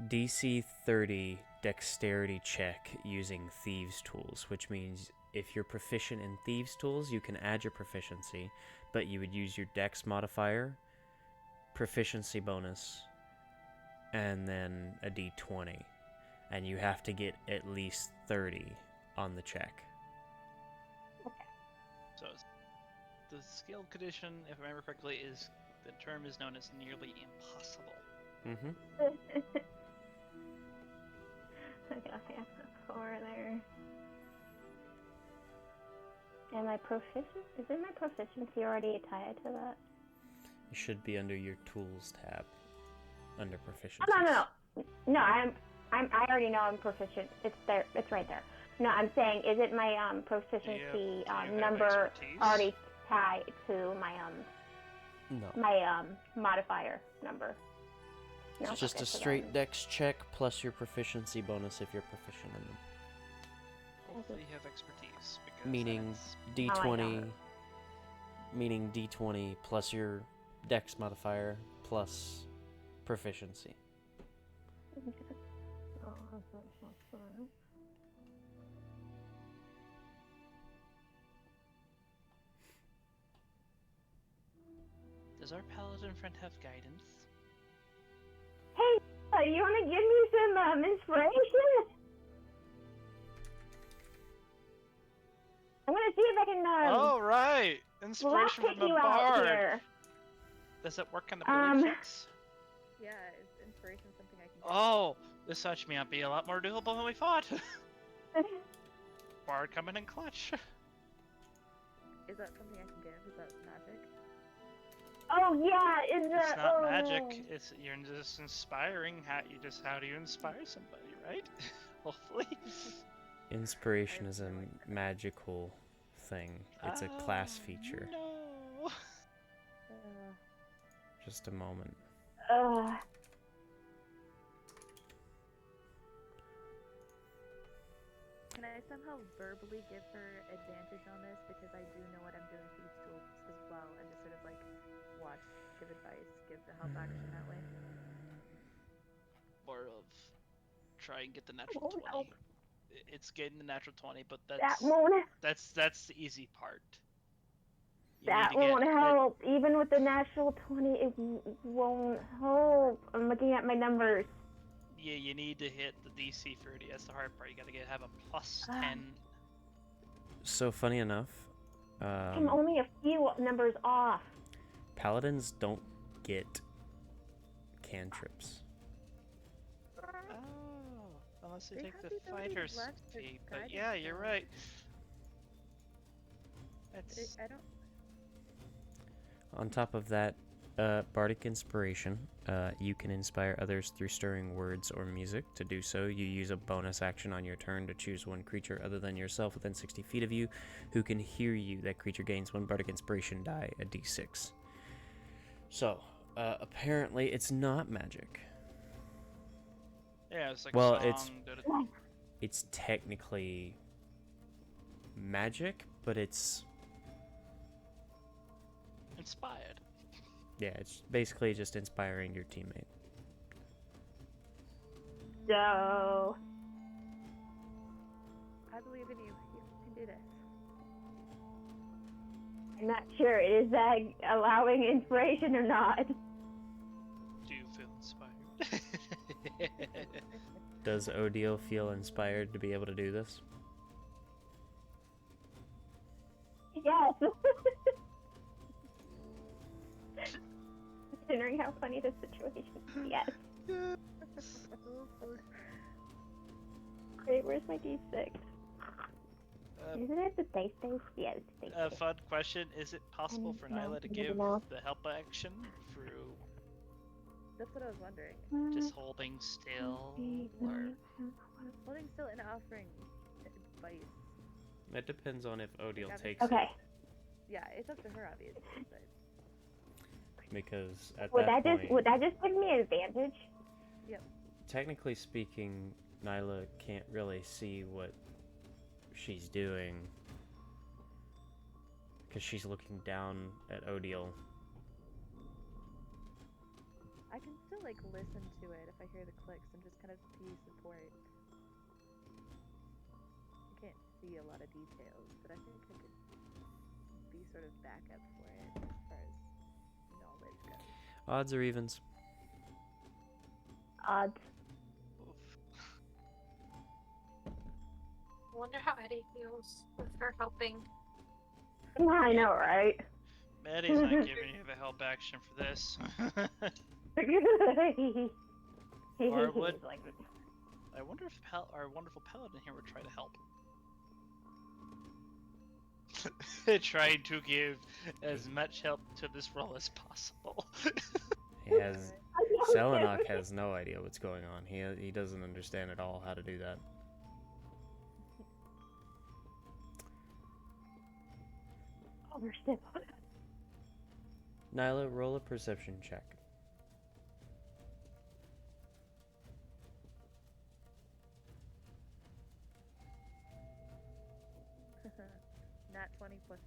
S1: DC 30 Dexterity check using Thieves' Tools, which means if you're proficient in Thieves' Tools, you can add your proficiency, but you would use your Dex modifier, proficiency bonus, and then a D20. And you have to get at least 30 on the check.
S2: So the skill condition, if I remember correctly, is the term is known as nearly impossible.
S1: Mm-hmm.
S5: Okay, I have a 4 there. And my proficient? Isn't my proficiency already tied to that?
S1: It should be under your Tools tab, under proficiency.
S5: No, I already know I'm proficient. It's there. It's right there. No, I'm saying, is it my proficiency
S2: do you have
S5: number
S2: expertise?
S5: already tied to my
S1: No.
S5: my modifier number? No?
S1: It's just
S5: Okay,
S1: a
S5: so
S1: straight
S5: then-
S1: Dex check plus your proficiency bonus if you're proficient in them.
S2: Hopefully you have expertise. Because
S1: Meaning
S2: that's-
S1: D20, meaning D20 plus your Dex modifier plus proficiency.
S2: Does our paladin friend have guidance?
S5: Hey, you want to give me some inspiration? I'm gonna see if I can
S2: Oh right,
S5: lock
S2: inspiration
S5: pick
S2: from
S5: you
S2: a
S5: out
S2: bard.
S5: here.
S2: Does it work on the ability checks?
S4: Yeah, is inspiration something I can do?
S2: Oh, this actually may be a lot more doable than we thought. Bard coming in clutch.
S4: Is that something I can give? Is that magic?
S5: Oh yeah, is that?
S2: It's not
S5: oh,
S2: magic. It's you're just inspiring. How do you inspire somebody, right? Hopefully.
S1: Inspiration is a magical thing. It's a class feature.
S2: No.
S1: Just a moment.
S4: Can I somehow verbally give her advantage on this because I do know what I'm doing for these tools as well, and just sort of like watch, give advice, give the help action that way?
S2: More of try and get the natural
S5: Won't
S2: 20.
S5: help.
S2: It's getting the natural 20, but
S5: That won't.
S2: that's the easy part. You
S5: That
S2: need to
S5: won't
S2: get
S5: help. Even with the natural 20, it won't help. I'm looking at my numbers.
S2: Yeah, you need to hit the DC 30. That's the hard part. You gotta have a plus
S5: Ah.
S2: 10.
S1: So funny enough,
S5: I'm only a few numbers off.
S1: paladins don't get cantrips.
S2: Oh, unless they
S4: They
S2: take
S4: have
S2: the
S4: the ability
S2: fighter's
S4: left for
S2: fee. But
S4: guidance,
S2: yeah, you're
S4: though.
S2: right.
S4: But
S2: That's
S4: I don't.
S1: On top of that, bardic inspiration. You can inspire others through stirring words or music. To do so, you use a bonus action on your turn to choose one creature other than yourself within 60 feet of you who can hear you. That creature gains one bardic inspiration die, a d6. So, apparently it's not magic.
S2: yeah, it's like
S1: Well,
S2: a song.
S1: it's-
S2: da-da-da.
S1: It's technically magic, but it's...
S2: Inspired.
S1: Yeah, it's basically just inspiring your teammate.
S5: So,
S4: I believe in you. You can do this.
S5: I'm not sure. Is that allowing inspiration or not?
S2: Do you feel inspired?
S1: Does Odile feel inspired to be able to do this?
S5: Yes. Considering how funny this situation is, yes. Great, where's my d6? Isn't it the dice dice? Yeah, it's the dice dice.
S2: Fun question: is it possible for
S5: No,
S2: Nyla to
S5: I don't
S2: give
S5: know.
S2: the help action through
S4: That's what I was wondering.
S2: just holding still, or
S4: Holding still and offering advice.
S1: It depends on if Odile
S4: Like,
S1: takes
S5: Okay.
S4: Yeah, it's up to her, obviously. But
S1: it, because at
S5: Would
S1: that
S5: that
S1: point,
S5: would that just give me an advantage?
S1: technically speaking, Nyla can't really see what she's doing because she's looking down at Odile.
S4: I can still like listen to it if I hear the clicks and just kind of be support. I can't see a lot of details, but I think I could be sort of backup for it as far as knowledge goes.
S1: Odds or evens?
S5: Odds.
S3: I wonder how Eddie feels with her helping.
S5: I know, right?
S2: Maddie's not giving you the help action for this. Or would-
S5: Like,
S2: I wonder if our wonderful paladin here would try to help. Trying to give as much help to this role as possible.
S1: He has Selenok has no idea what's going on. He doesn't understand at all how to do that.
S5: overstep.
S1: Nyla, roll a perception check.
S4: Nat 20 plus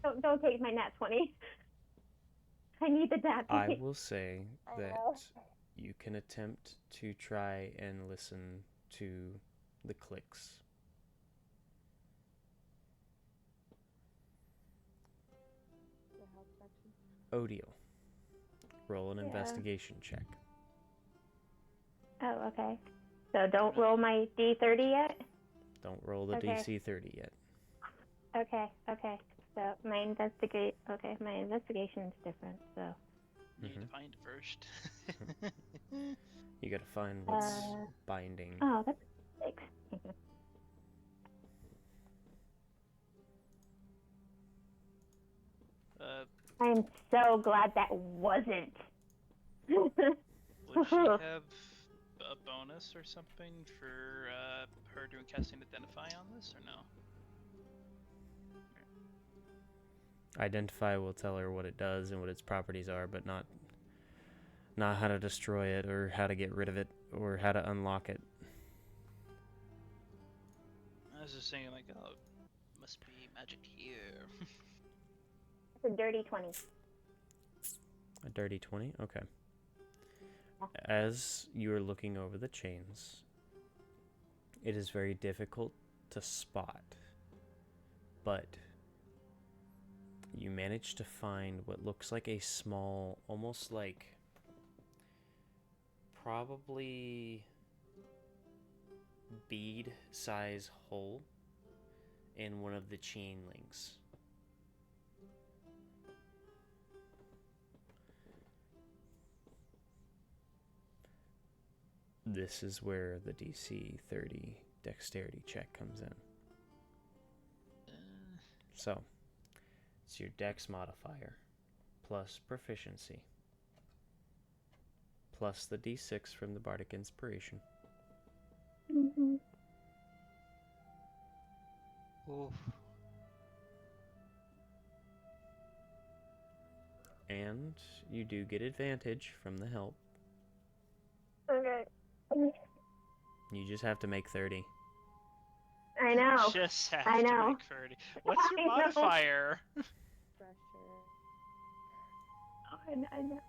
S4: 7.
S5: Don't take my nat 20. I need the nat 20.
S1: I will say that you can attempt to try and listen to the clicks.
S4: The health section.
S1: Odile, roll an
S5: Yeah.
S1: investigation check.
S5: Oh, okay. So don't roll my d30 yet?
S1: Don't roll the
S5: Okay.
S1: DC 30 yet.
S5: Okay. So my investigation is different, so.
S2: You need to
S1: Mhm.
S2: find it first.
S1: You gotta find what's
S5: Uh,
S1: binding.
S5: Oh, that's 6. I'm so glad that wasn't.
S2: Would she have a bonus or something for her doing casting Identify on this, or no?
S1: Identify will tell her what it does and what its properties are, but not not how to destroy it or how to get rid of it or how to unlock it.
S2: I was just thinking, like, oh, must be magic here.
S5: It's a dirty 20.
S1: A dirty 20? Okay. As you are looking over the chains, it is very difficult to spot, but you manage to find what looks like a small, almost like probably bead size hole in one of the chain links. This is where the DC 30 dexterity check comes in. So, it's your dex modifier plus proficiency plus the D6 from the Bardic Inspiration.
S5: Mm-hmm.
S2: Oof.
S1: And you do get advantage from the help.
S5: Okay.
S1: You just have to make 30.
S5: I know.
S2: Just have
S5: I
S2: to
S5: know.
S2: make 30. What's your
S5: I know.
S2: modifier?
S4: Pressure.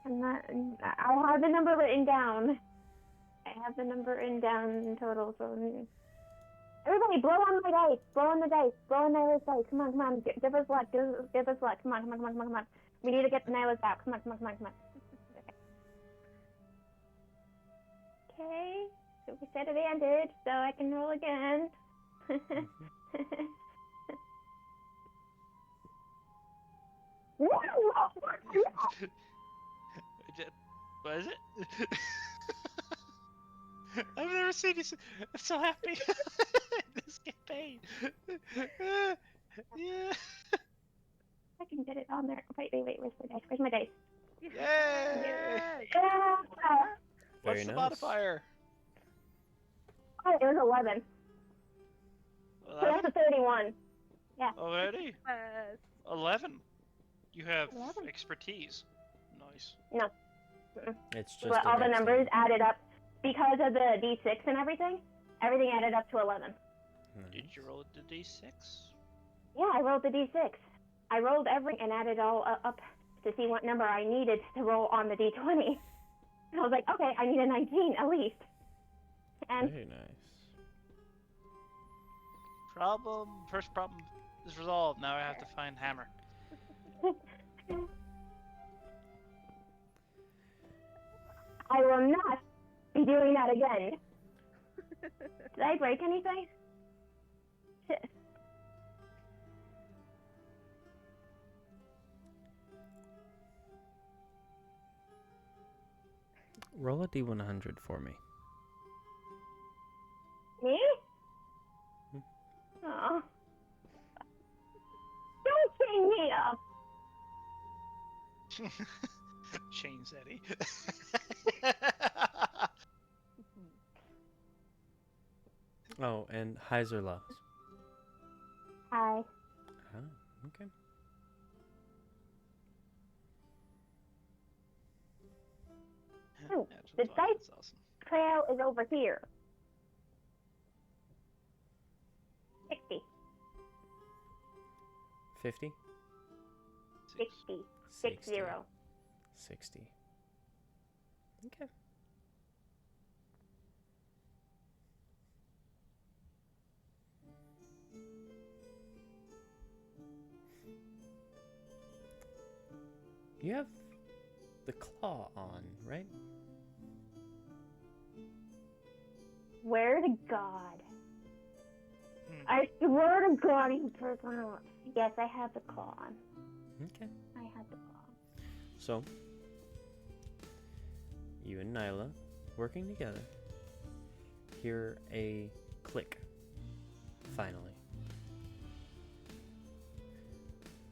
S5: I'm not. I'll have the number written down. I have the number written down in total. So everybody, blow on my dice. Blow on the dice. Blow on Nyla's dice. Come on, come on. Give us luck. Give us luck. Come on, come on, come on, come on, come on. We need to get Nyla's out. Come on, come on, come on, come on. Okay. So we set advantage, so I can roll again.
S2: What is it? I've never seen you so happy in this campaign. Yeah.
S5: I can get it on there. Wait. Where's my dice? Where's my dice?
S2: Yay!
S5: Yeah.
S2: What's
S1: Very
S2: the
S1: nice.
S2: modifier?
S5: Oh, it was 11. So that's a 31. Yeah.
S2: Already?
S4: Yes.
S2: 11. You have
S5: 11.
S2: expertise. Nice.
S5: No.
S1: It's just
S5: But
S1: a
S5: all the
S1: dex
S5: numbers
S1: save.
S5: added up because of the D6 and everything added up to 11.
S2: Did you roll the d6?
S5: Yeah, I rolled the D6. I rolled everything and added all up to see what number I needed to roll on the D20. And I was like, okay, I need a 19 at least. And
S1: Very nice.
S2: First problem is resolved. Now I have to find hammer.
S5: I will not be doing that again. Did I break anything? Shit.
S1: Roll a D100 for me.
S5: Me?
S1: Hmm.
S5: Oh. Don't chain me up.
S2: Chains Eddie.
S1: Oh, and Heiser loves.
S5: Hi.
S1: Oh, okay.
S5: Ooh,
S2: That's
S5: the
S2: fine,
S5: dice-
S2: that's awesome.
S5: Trail is over here. 60.
S1: 50?
S5: 60. 60.
S1: 60. Okay. You have the claw on, right?
S5: Swear to God.
S2: Hmm.
S5: I swear to God, you person. Yes, I have the claw on.
S1: Okay.
S5: I have the claw.
S1: So, you and Nyla, working together, hear a click, finally.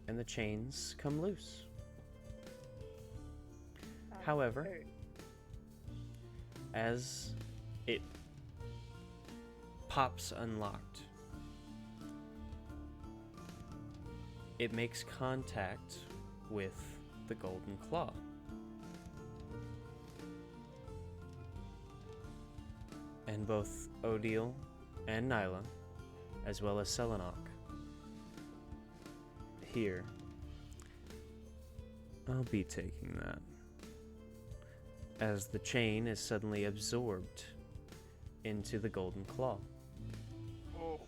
S1: And the chains come loose. However, as it pops unlocked, it makes contact with the golden claw. and both Odile and Nyla, as well as Selenok, here. I'll be taking that. As the chain is suddenly absorbed into the golden claw.
S2: Oh.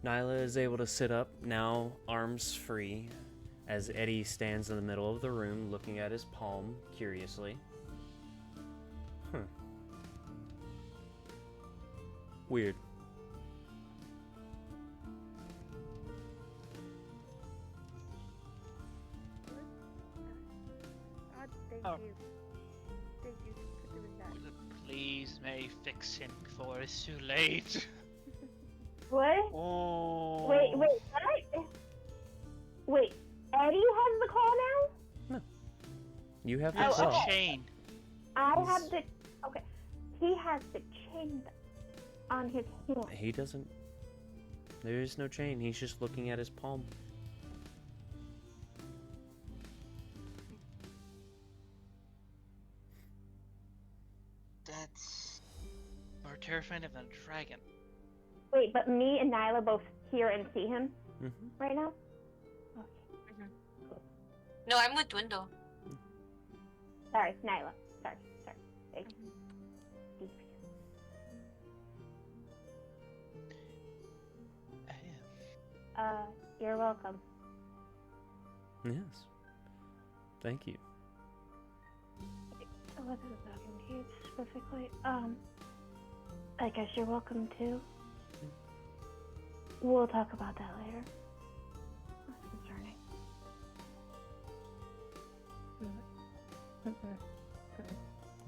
S1: Nyla is able to sit up, now arms free, as Eddie stands in the middle of the room looking at his palm curiously. Weird.
S4: God, thank
S2: Oh.
S4: you. Thank you for doing that.
S2: Please, May, fix him before it's too late.
S5: What?
S2: Oh.
S5: Wait, what? Wait, Eddie has the claw now?
S1: You have the
S5: Oh,
S2: It's
S1: claw.
S2: a
S5: okay.
S2: chain.
S5: I
S1: He's-
S5: have the. Okay. He has the chain on his hand.
S1: He doesn't. There is no chain. He's just looking at his palm.
S2: That's more terrifying than a dragon.
S5: Wait, but me and Nyla both hear and see him
S1: Mm-hmm.
S5: right now?
S3: No, I'm with Dwendal.
S5: Sorry, Nyla. Sorry. Thank you. You're welcome.
S1: Yes. Thank you.
S5: I wasn't talking to you specifically. I guess you're welcome too. We'll talk about that later. That's concerning.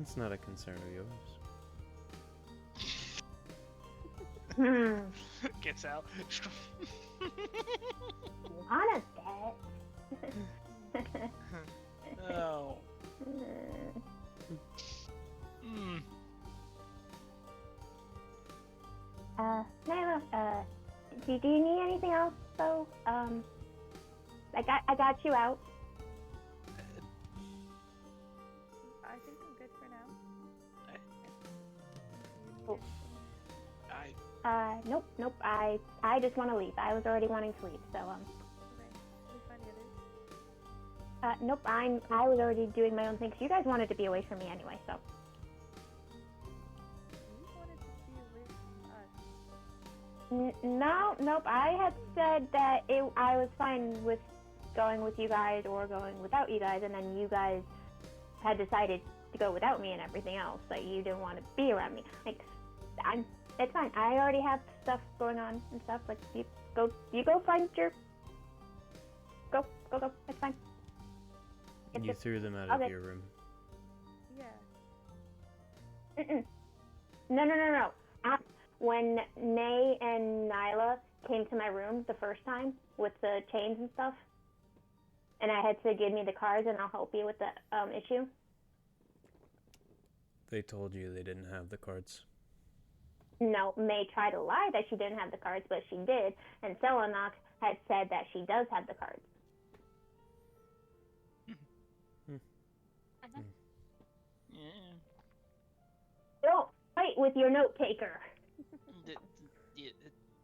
S1: It's not a concern of yours.
S2: Gets out.
S5: Honest, Dad.
S2: Oh. Mm.
S5: Nyla, do you need anything else though? I got you out.
S4: I think I'm good for now.
S5: Cool.
S2: I
S5: Nope. I just want to leave. I was already wanting to leave, so
S4: Okay. We find the others.
S5: nope. I was already doing my own thing. 'Cause you guys wanted to be away from me anyway, so.
S4: You wanted to be with us.
S5: Nope. I had said that I was fine with going with you guys or going without you guys, and then you guys had decided to go without me and everything else. Like you didn't want to be around me. Like it's fine. I already have stuff going on and stuff. Like you go find your. Go. It's fine. It's
S1: You
S5: just-
S1: threw them out
S5: okay.
S1: of your room.
S4: Yeah.
S5: No. When May and Nyla came to my room the first time with the chains and stuff, and I had to give me the cards and I'll help you with the issue.
S1: They told you they didn't have the cards.
S5: No, May tried to lie that she didn't have the cards, but she did, and Selenok had said that she does have the cards.
S2: yeah.
S5: Don't fight with your note taker.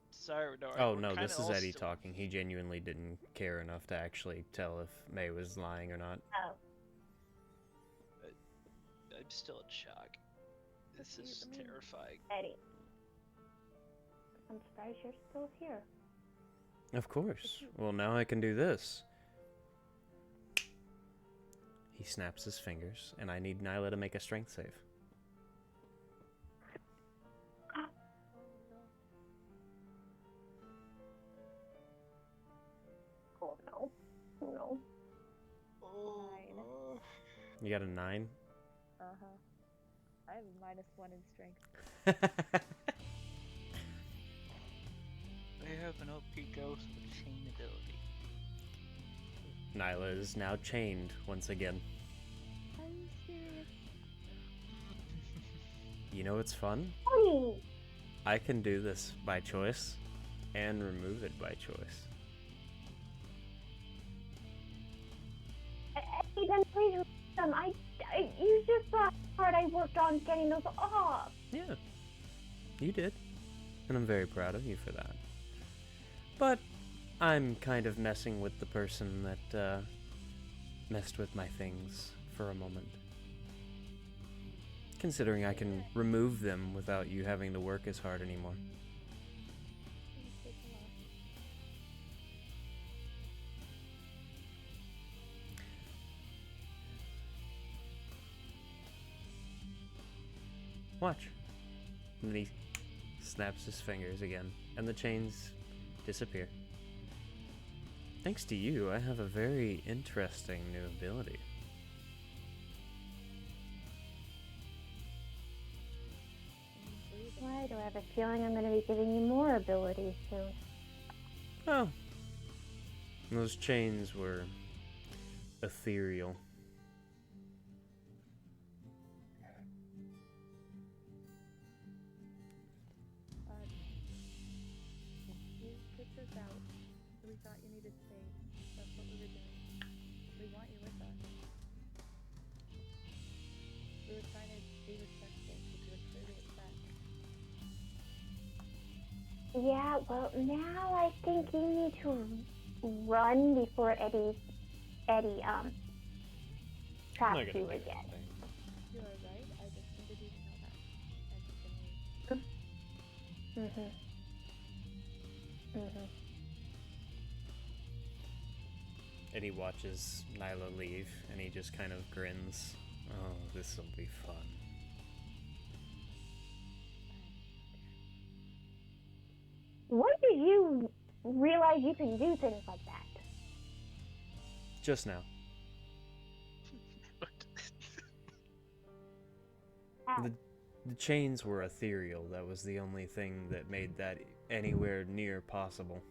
S2: Sorry, no.
S1: Oh
S2: we're
S1: no,
S2: kinda
S1: this is
S2: all
S1: Eddie
S2: still-
S1: talking. He genuinely didn't care enough to actually tell if May was lying or not.
S5: Oh,
S2: I'm still in shock. This
S4: Okay,
S2: is
S4: I mean-
S2: terrifying.
S5: Eddie. I'm surprised you're still here.
S1: Of course. Well, now I can do this. He snaps his fingers, and I need Nyla to make a strength save.
S5: Oh no. No.
S4: Nine.
S1: You got a 9?
S4: Uh-huh. I have a -1 in strength.
S2: I have an OP ghost with chain ability.
S1: Nyla is now chained once again.
S4: Are you serious?
S1: You know what's fun?
S5: Eddie!
S1: I can do this by choice and remove it by choice.
S5: Eddie, then please remove them. You just saw how hard I worked on getting those off.
S1: Yeah, you did. And I'm very proud of you for that. But I'm kind of messing with the person that messed with my things for a moment. Considering I can remove them without you having to work as hard anymore. Watch. And then he snaps his fingers again, and the chains disappear. Thanks to you, I have a very interesting new ability.
S5: Why do I have a feeling I'm going to be giving you more abilities soon?
S1: Oh. Those chains were ethereal.
S4: You kicked us out, so we thought you needed space. That's what we were doing. We want you with us. We were trying to be respectful, but you were clearly upset.
S5: Yeah, well, now I think you need to run before Eddie, traps you again.
S4: You are right. I just needed you to know that. And you can leave.
S1: And he watches Nyla leave, and he just kind of grins. Oh, this'll be fun.
S5: When did you realize you can do things like that?
S1: Just now. The chains were ethereal. That was the only thing that made that anywhere near possible.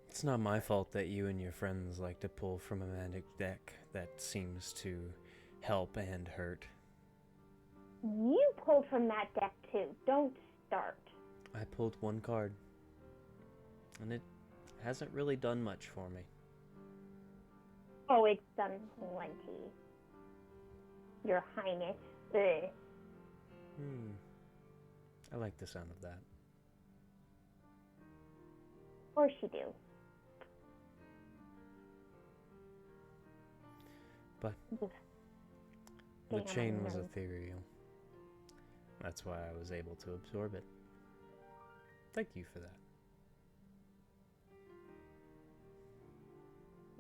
S1: It's not my fault that you and your friends like to pull from a magic deck that seems to help and hurt.
S5: You pulled from that deck too. Don't start.
S1: I pulled one card, and it hasn't really done much for me.
S5: Oh, it's done plenty. Your Highness. Ugh.
S1: I like the sound of that.
S5: Of course you do.
S1: But the chain was ethereal. That's why I was able to absorb it. Thank you for that.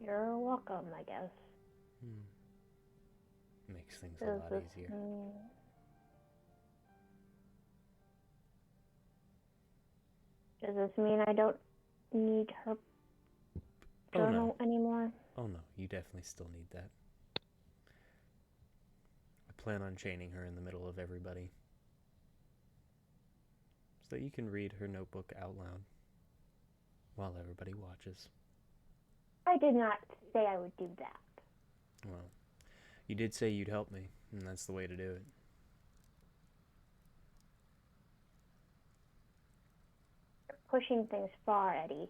S5: You're welcome, I guess.
S1: Makes things a lot easier.
S5: Does this mean I don't need her journal anymore?
S1: Oh no, you definitely still need that. I plan on chaining her in the middle of everybody, so that you can read her notebook out loud while everybody watches.
S5: I did not say I would do that.
S1: Well, you did say you'd help me, and that's the way to do it.
S5: You're pushing things far, Eddie.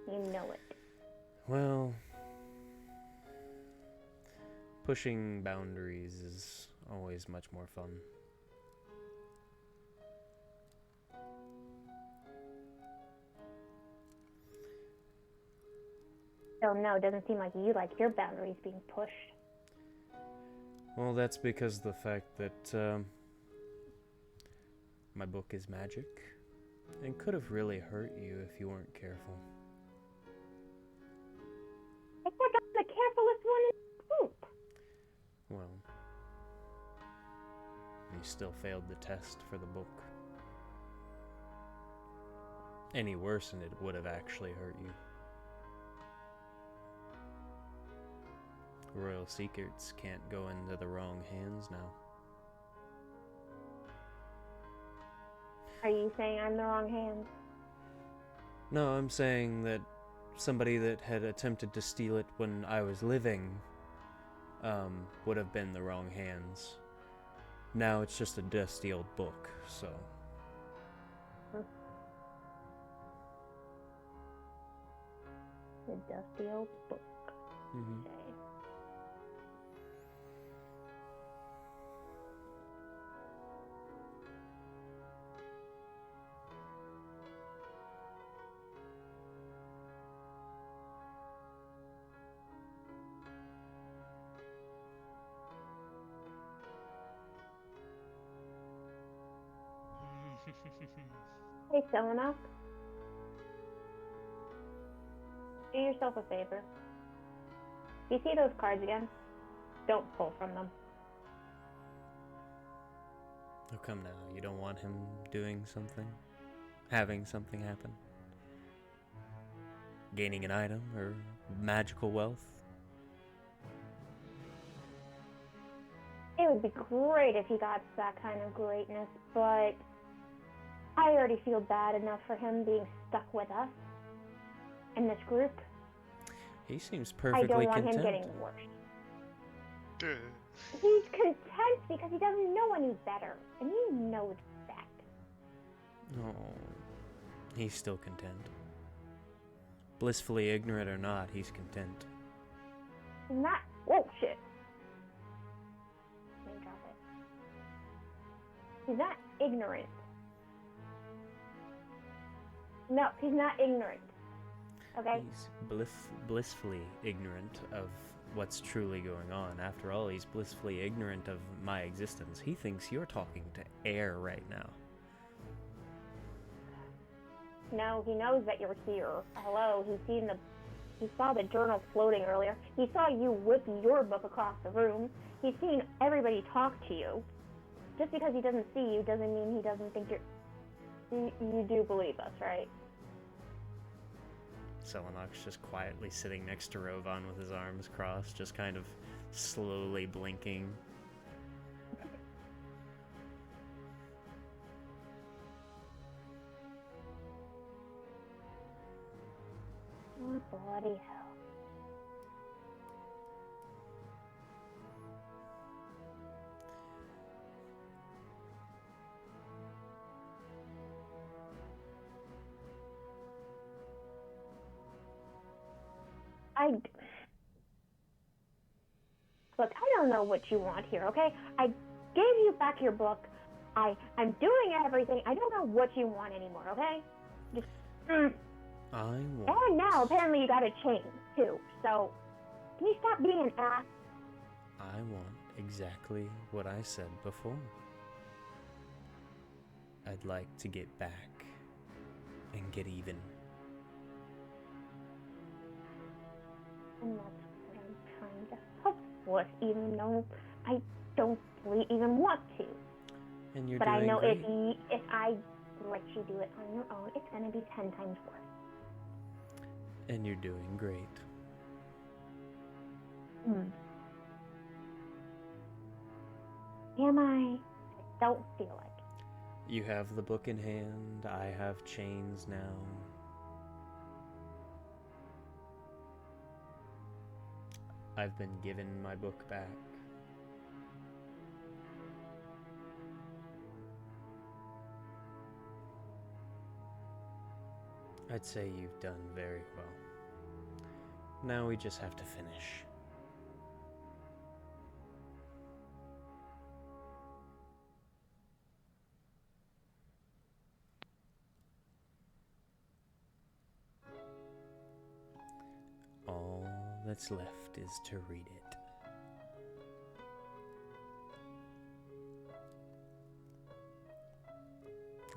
S5: You know it.
S1: Well, pushing boundaries is always much more fun.
S5: Oh no, it doesn't seem like you like your boundaries being pushed.
S1: Well, that's because of the fact that my book is magic, and could have really hurt you if you weren't careful.
S5: I thought I was the carefulest one in the group.
S1: Well, you still failed the test for the book. Any worse and it would have actually hurt you. Royal secrets can't go into the wrong hands now.
S5: Are you saying I'm the wrong hand?
S1: No, I'm saying that somebody that had attempted to steal it when I was living would have been the wrong hands. Now it's just a dusty old book, so...
S5: The dusty old book.
S1: Mm-hmm.
S5: Okay. Hey, Selena. Do yourself a favor. You see those cards again? Don't pull from them.
S1: Oh, come now. You don't want him doing something? Having something happen? Gaining an item or magical wealth?
S5: It would be great if he got that kind of greatness, but I already feel bad enough for him being stuck with us in this group.
S1: He seems
S5: I
S1: perfectly
S5: don't want
S1: content.
S5: him getting worse. He's content because he doesn't know any better, and he knows that.
S1: Oh, he's still content. Blissfully ignorant or not, he's content.
S5: He's not. Whoa, shit. Let me drop it. He's not ignorant. No, he's not ignorant. Okay?
S1: He's blissfully ignorant of what's truly going on. After all, he's blissfully ignorant of my existence. He thinks you're talking to air right now.
S5: No, he knows that you're here. Hello, he saw the journal floating earlier. He saw you whip your book across the room. He's seen everybody talk to you. Just because he doesn't see you doesn't mean he doesn't think you do believe us, right?
S1: Selenok's just quietly sitting next to Rovan with his arms crossed, just kind of slowly blinking.
S5: Oh, bloody hell. Look, I don't know what you want here, okay? I gave you back your book. I'm doing everything. I don't know what you want anymore, okay? Just,
S1: I want...
S5: And now, apparently, you got a chain, too. So, can you stop being an ass?
S1: I want exactly what I said before. I'd like to get back and get even.
S5: And that's what I'm trying to help with, even though I don't really even want to.
S1: And you're
S5: but
S1: doing
S5: I know
S1: great.
S5: if I let you do it on your own, it's going to be 10 times worse.
S1: And you're doing great.
S5: Am I? I don't feel like it.
S1: You have the book in hand. I have chains now. I've been given my book back. I'd say you've done very well. Now we just have to finish. All that's left is to read it.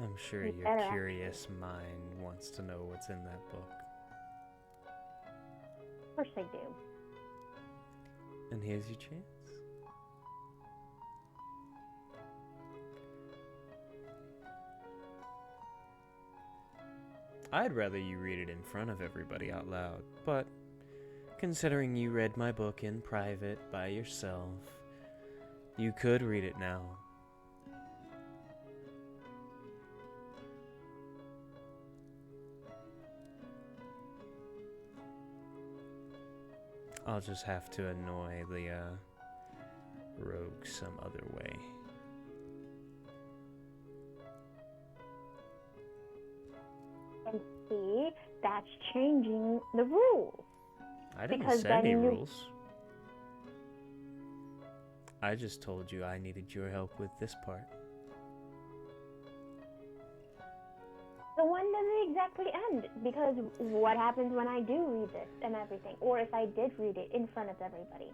S1: I'm sure
S5: You
S1: your
S5: better
S1: curious mind wants to know what's in that book.
S5: Of course I do.
S1: And here's your chance. I'd rather you read it in front of everybody out loud, but considering you read my book in private by yourself, you could read it now. I'll just have to annoy the rogue some other way.
S5: And see, that's changing the rules.
S1: I didn't
S5: Because
S1: set any
S5: then you-
S1: rules. I just told you I needed your help with this part.
S5: So when does it exactly end? Because what happens when I do read this and everything? Or if I did read it in front of everybody?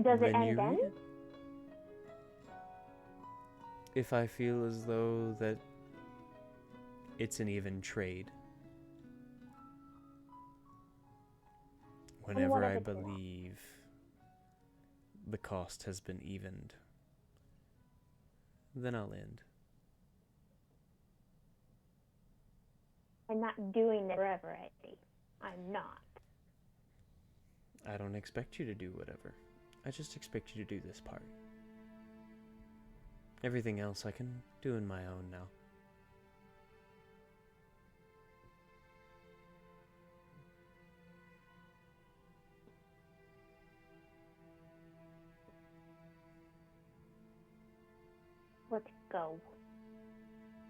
S5: Does it
S1: When you
S5: end then?
S1: read it. If I feel as though that it's an even trade. Whenever I believe the cost has been evened, then I'll end.
S5: I'm not doing this forever, Eddie. I'm not.
S1: I don't expect you to do whatever. I just expect you to do this part. Everything else I can do on my own now.
S5: Let's go.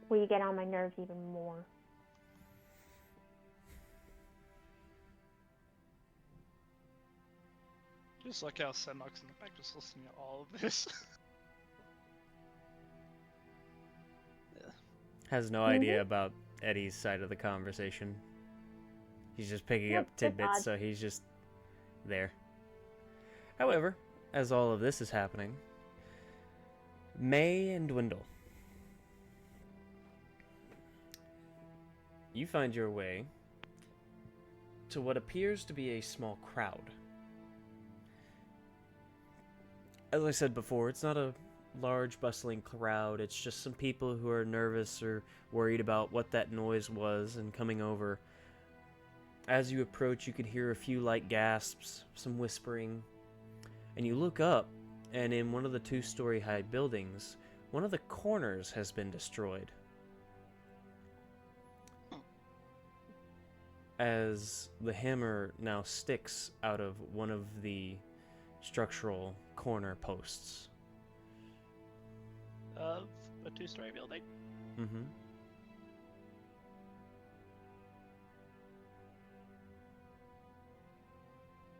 S5: Will you get on my nerves even more?
S2: Just like how Senok's in the back just listening to all of this.
S1: Has no idea about Eddie's side of the conversation. He's just picking up tidbits, so he's just there. However, as all of this is happening, May and Dwendal, you find your way to what appears to be a small crowd. As I said before, it's not a large, bustling crowd. It's just some people who are nervous or worried about what that noise was and coming over. As you approach, you can hear a few light gasps, some whispering, and you look up, and in one of the 2-story high buildings, one of the corners has been destroyed. As the hammer now sticks out of one of the structural corner posts.
S2: Of a 2-story building?
S1: Mm-hmm.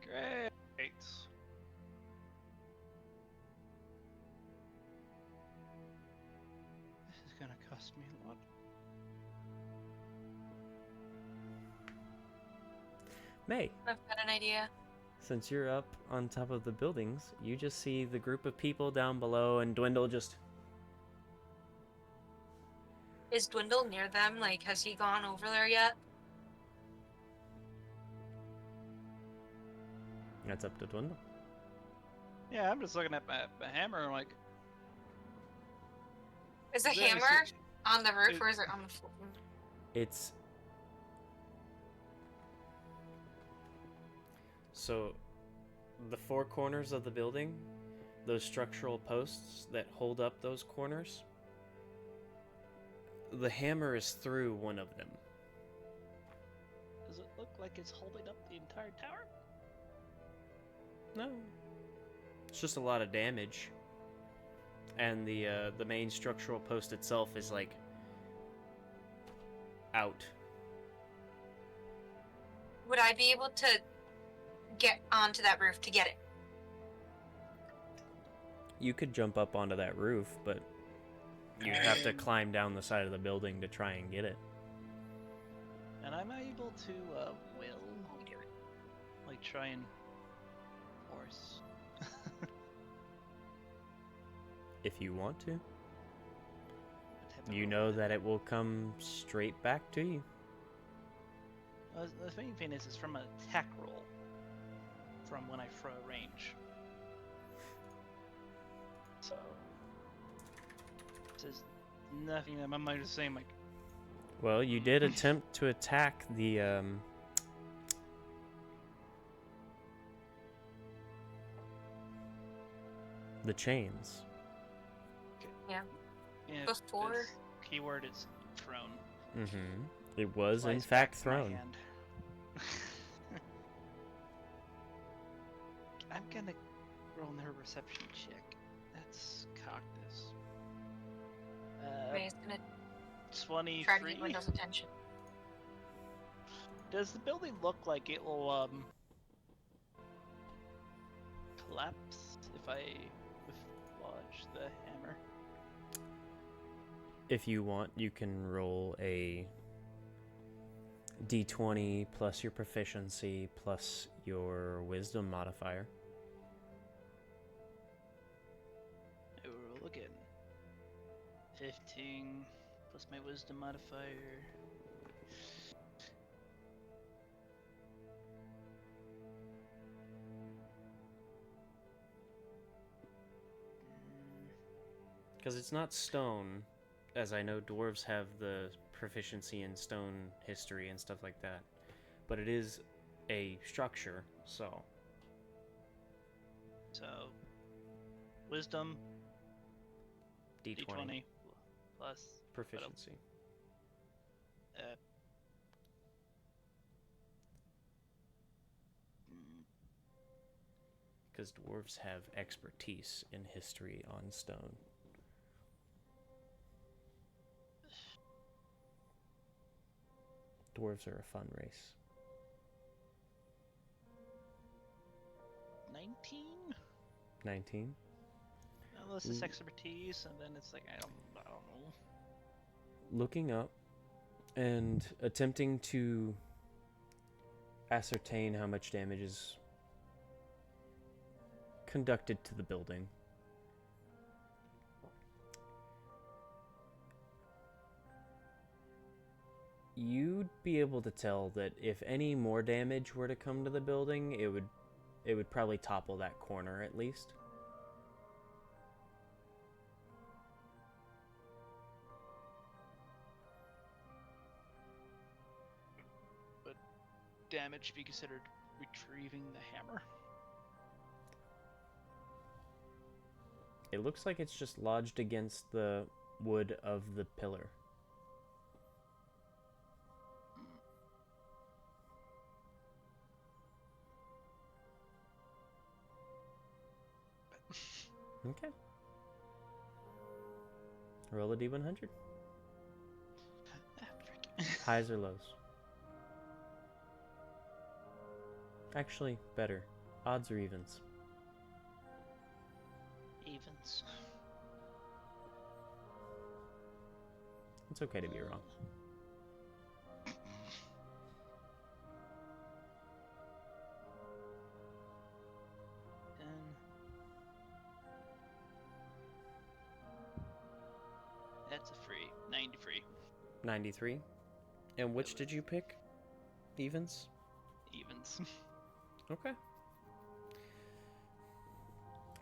S2: Great. This is gonna cost me a lot.
S1: May,
S3: I've got an idea.
S1: since you're up on top of the buildings, you just see the group of people down below, and Dwendal just...
S3: Is Dwendal near them? Like, has he gone over there yet?
S1: That's up to Dwendal.
S2: Yeah, I'm just looking at my hammer and like...
S3: Is the
S2: Is there any
S3: hammer
S2: se-
S3: on the roof or is it on the floor?
S1: It's... So, the 4 corners of the building, those structural posts that hold up those corners, the hammer is through one of them.
S2: Does it look like it's holding up the entire tower?
S1: No. It's just a lot of damage. And the main structural post itself is, like, out.
S3: Would I be able to get onto that roof to get it?
S1: You could jump up onto that roof, but you'd have to climb down the side of the building to try and get it.
S2: And I'm able to, like, try and force.
S1: If you want to.
S2: What type of
S1: You
S2: roll
S1: know
S2: is it?
S1: that it will come straight back to you.
S2: The main thing is it's from an attack roll. From when I throw a range. So... There's nothing that my mind is saying, like...
S1: Well, you did attempt to attack the chains.
S3: Yeah.
S2: Yeah,
S3: Before-
S2: this keyword is thrown.
S1: Mm-hmm. It was, in
S2: Flies
S1: fact,
S2: back to my
S1: thrown.
S2: hand. I'm gonna roll another reception check. Let's cock this.
S3: Ray's gonna
S2: 23.
S3: try to get Dwendal's attention.
S2: Does the building look like it will collapse if I dislodge the hammer?
S1: If you want, you can roll a d20 plus your proficiency plus your wisdom modifier.
S2: I will roll again. 15 plus my wisdom modifier.
S1: Because it's not stone, as I know dwarves have the proficiency in stone history and stuff like that. But it is a structure, so.
S2: So, wisdom,
S1: D20.
S2: D20 plus
S1: Proficiency. Because dwarves have expertise in history on stone. Dwarves are a fun race.
S2: 19?
S1: 19?
S2: Unless it's expertise, and then it's like, I don't know.
S1: Looking up and attempting to ascertain how much damage is conducted to the building. You'd be able to tell that if any more damage were to come to the building, it would probably topple that corner at least.
S2: But damage be considered retrieving the hammer.
S1: It looks like it's just lodged against the wood of the pillar. Okay. Roll a d100. Highs or lows? Actually, better. Odds or evens?
S2: Evens.
S1: It's okay to be wrong.
S2: That's a free 93.
S1: 93. And which did you pick? Evens?
S2: Evens.
S1: Okay.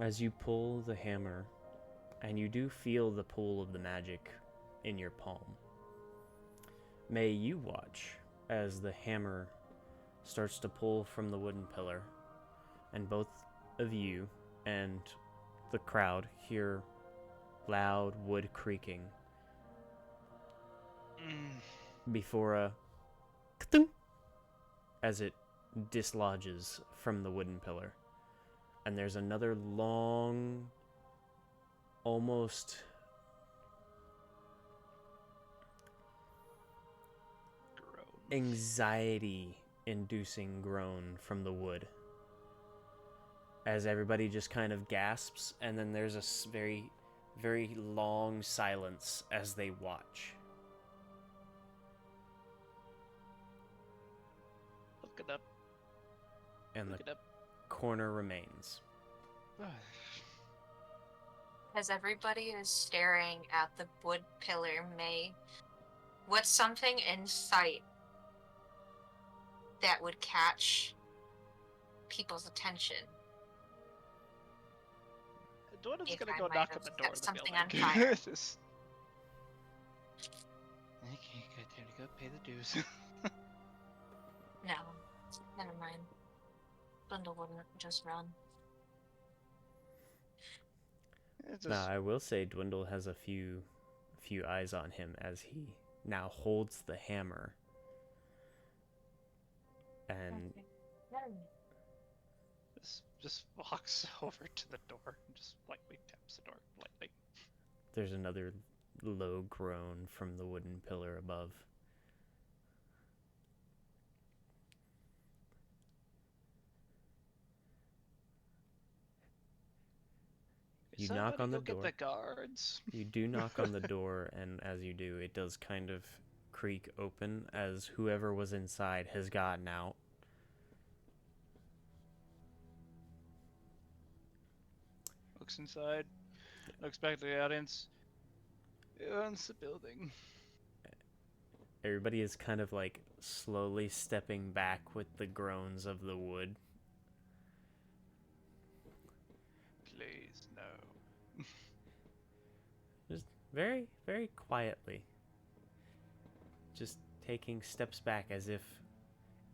S1: As you pull the hammer, and you do feel the pull of the magic in your palm, may you watch as the hammer starts to pull from the wooden pillar, and both of you and the crowd hear loud wood creaking before a ka-thunk as it dislodges from the wooden pillar. And there's another long, almost anxiety-inducing groan from the wood. As everybody just kind of gasps, and then there's a very, very long silence as they watch.
S2: Look it up.
S1: And
S2: Look
S1: the
S2: it up.
S1: corner remains.
S3: As everybody is staring at the wood pillar, what's something in sight that would catch people's attention?
S2: Dwendal's
S3: If
S2: gonna
S3: I
S2: go
S3: might
S2: knock
S3: have
S2: on the door of
S3: set
S2: the
S3: something
S2: building.
S3: on fire.
S2: Just... Okay, good. Time to go pay the dues.
S3: No, never mind. Dwendal wouldn't just run.
S1: Now, I will say Dwendal has a few eyes on him as he now holds the hammer. And
S2: just walks over to the door and just lightly taps the door, lightly.
S1: There's another low groan from the wooden pillar above. You knock on the door.
S2: Get the guards.
S1: You do knock on the door, and as you do, it does kind of creak open as whoever was inside has gotten out.
S2: Looks inside. Looks back to the audience. Owns the building.
S1: Everybody is kind of like slowly stepping back with the groans of the wood.
S2: Please, no.
S1: very, very quietly. Just taking steps back as if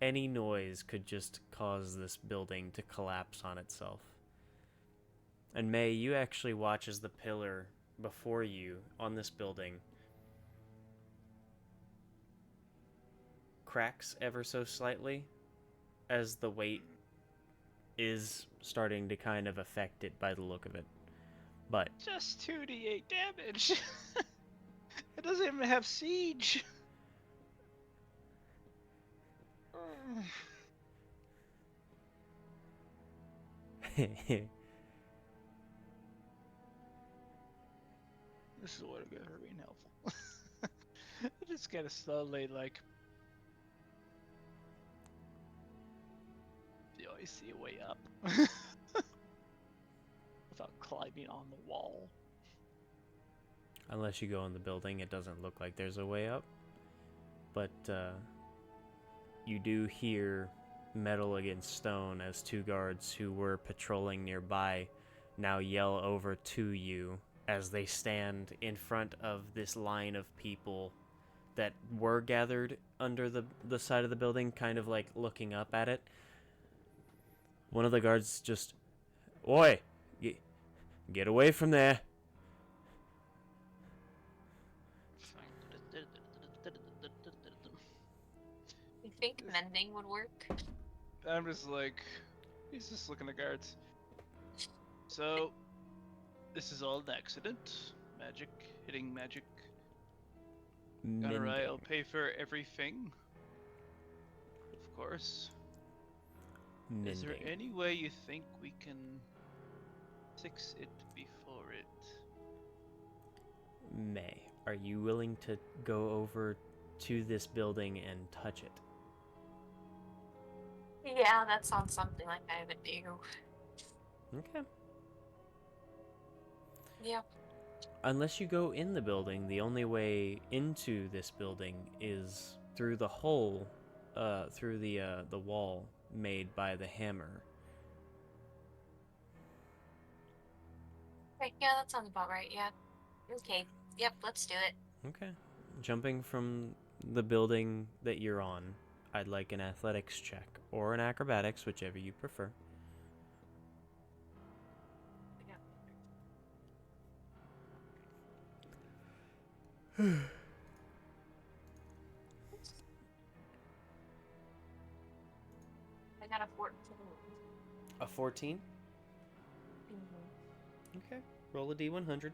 S1: any noise could just cause this building to collapse on itself. And May, you actually watch as the pillar before you on this building cracks ever so slightly as the weight is starting to kind of affect it by the look of it. But
S2: Just 2d8 damage. It doesn't even have siege. This is what I'm good for being helpful. I just kind of slowly, like, you always see a way up. Without climbing on the wall.
S1: unless you go in the building, it doesn't look like there's a way up. But you do hear metal against stone as two guards who were patrolling nearby now yell over to you as they stand in front of this line of people that were gathered under the side of the building, kind of like looking up at it. One of the guards just, "Oi, get away from there."
S3: You think mending would work?
S2: I'm just like, he's just looking at guards. So, this is all an accident. Magic, hitting magic. Alright, I'll pay for everything. Of course. Is there
S1: Mending.
S2: any way you think we can fix it before it?
S1: May, are you willing to go over to this building and touch it?
S3: Yeah, that sounds something like I would do.
S1: Okay.
S3: Yeah.
S1: Unless you go in the building, the only way into this building is through the hole, through the wall made by the hammer.
S3: Okay, yeah, that sounds about right, yeah. Okay, yep, let's do it.
S1: Okay. Jumping from the building that you're on, I'd like an athletics check or an acrobatics, whichever you prefer.
S3: I got a 14.
S1: A 14?
S3: Mm-hmm.
S1: Okay. Roll a d100.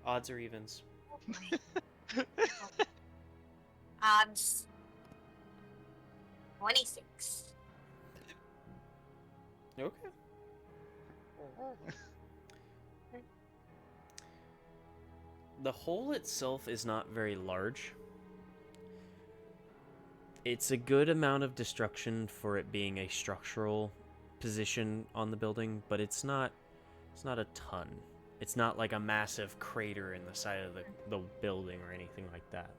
S1: Odds or evens?
S3: Odds. 26.
S1: Okay. The hole itself is not very large. It's a good amount of destruction for it being a structural position on the building, but it's not a ton. It's not like a massive crater in the side of the building or anything like that.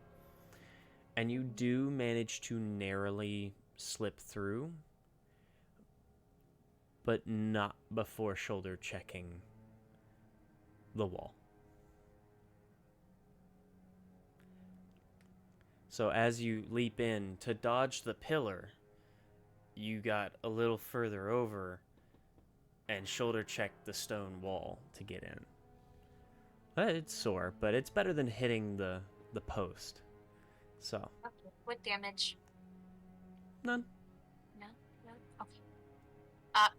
S1: And you do manage to narrowly slip through, but not before shoulder checking the wall. So as you leap in to dodge the pillar, you got a little further over and shoulder checked the stone wall to get in. It's sore, but it's better than hitting the post. So.
S3: Okay. What damage?
S1: None.
S3: No? No? Okay.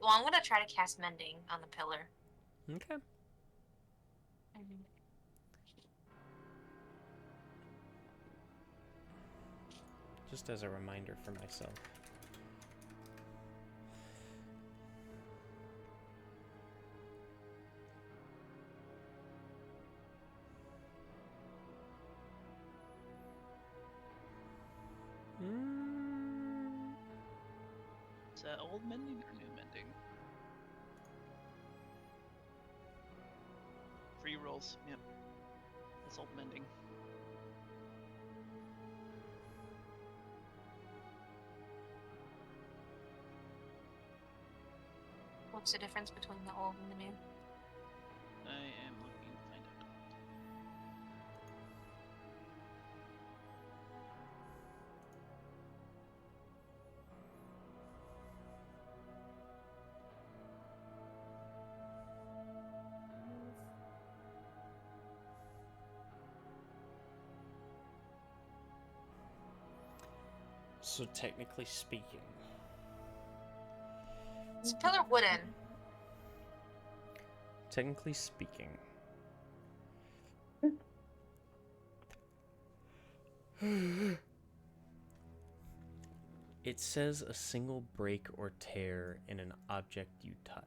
S3: Well, I'm gonna try to cast Mending on the pillar.
S1: Okay.
S3: Mm-hmm.
S1: Just as a reminder for myself.
S2: Is that old mending or new mending? Free rolls, yep. That's old mending.
S3: What's the difference between the old and the new?
S2: I am looking to find out.
S1: So technically speaking.
S3: Is the pillar wooden?
S1: Technically speaking. It says a single break or tear in an object you touch.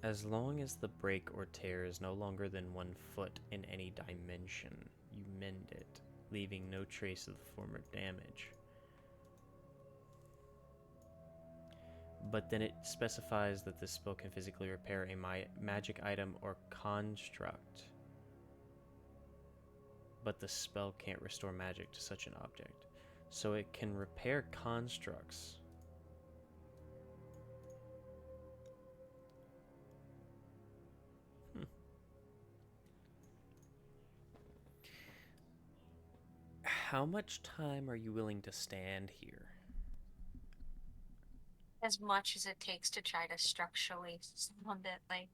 S1: As long as the break or tear is no longer than 1 foot in any dimension, you mend it, leaving no trace of the former damage. But then it specifies that this spell can physically repair a magic item or construct. But the spell can't restore magic to such an object. So it can repair constructs. How much time are you willing to stand here?
S3: As much as it takes to try to structurally sound it, like.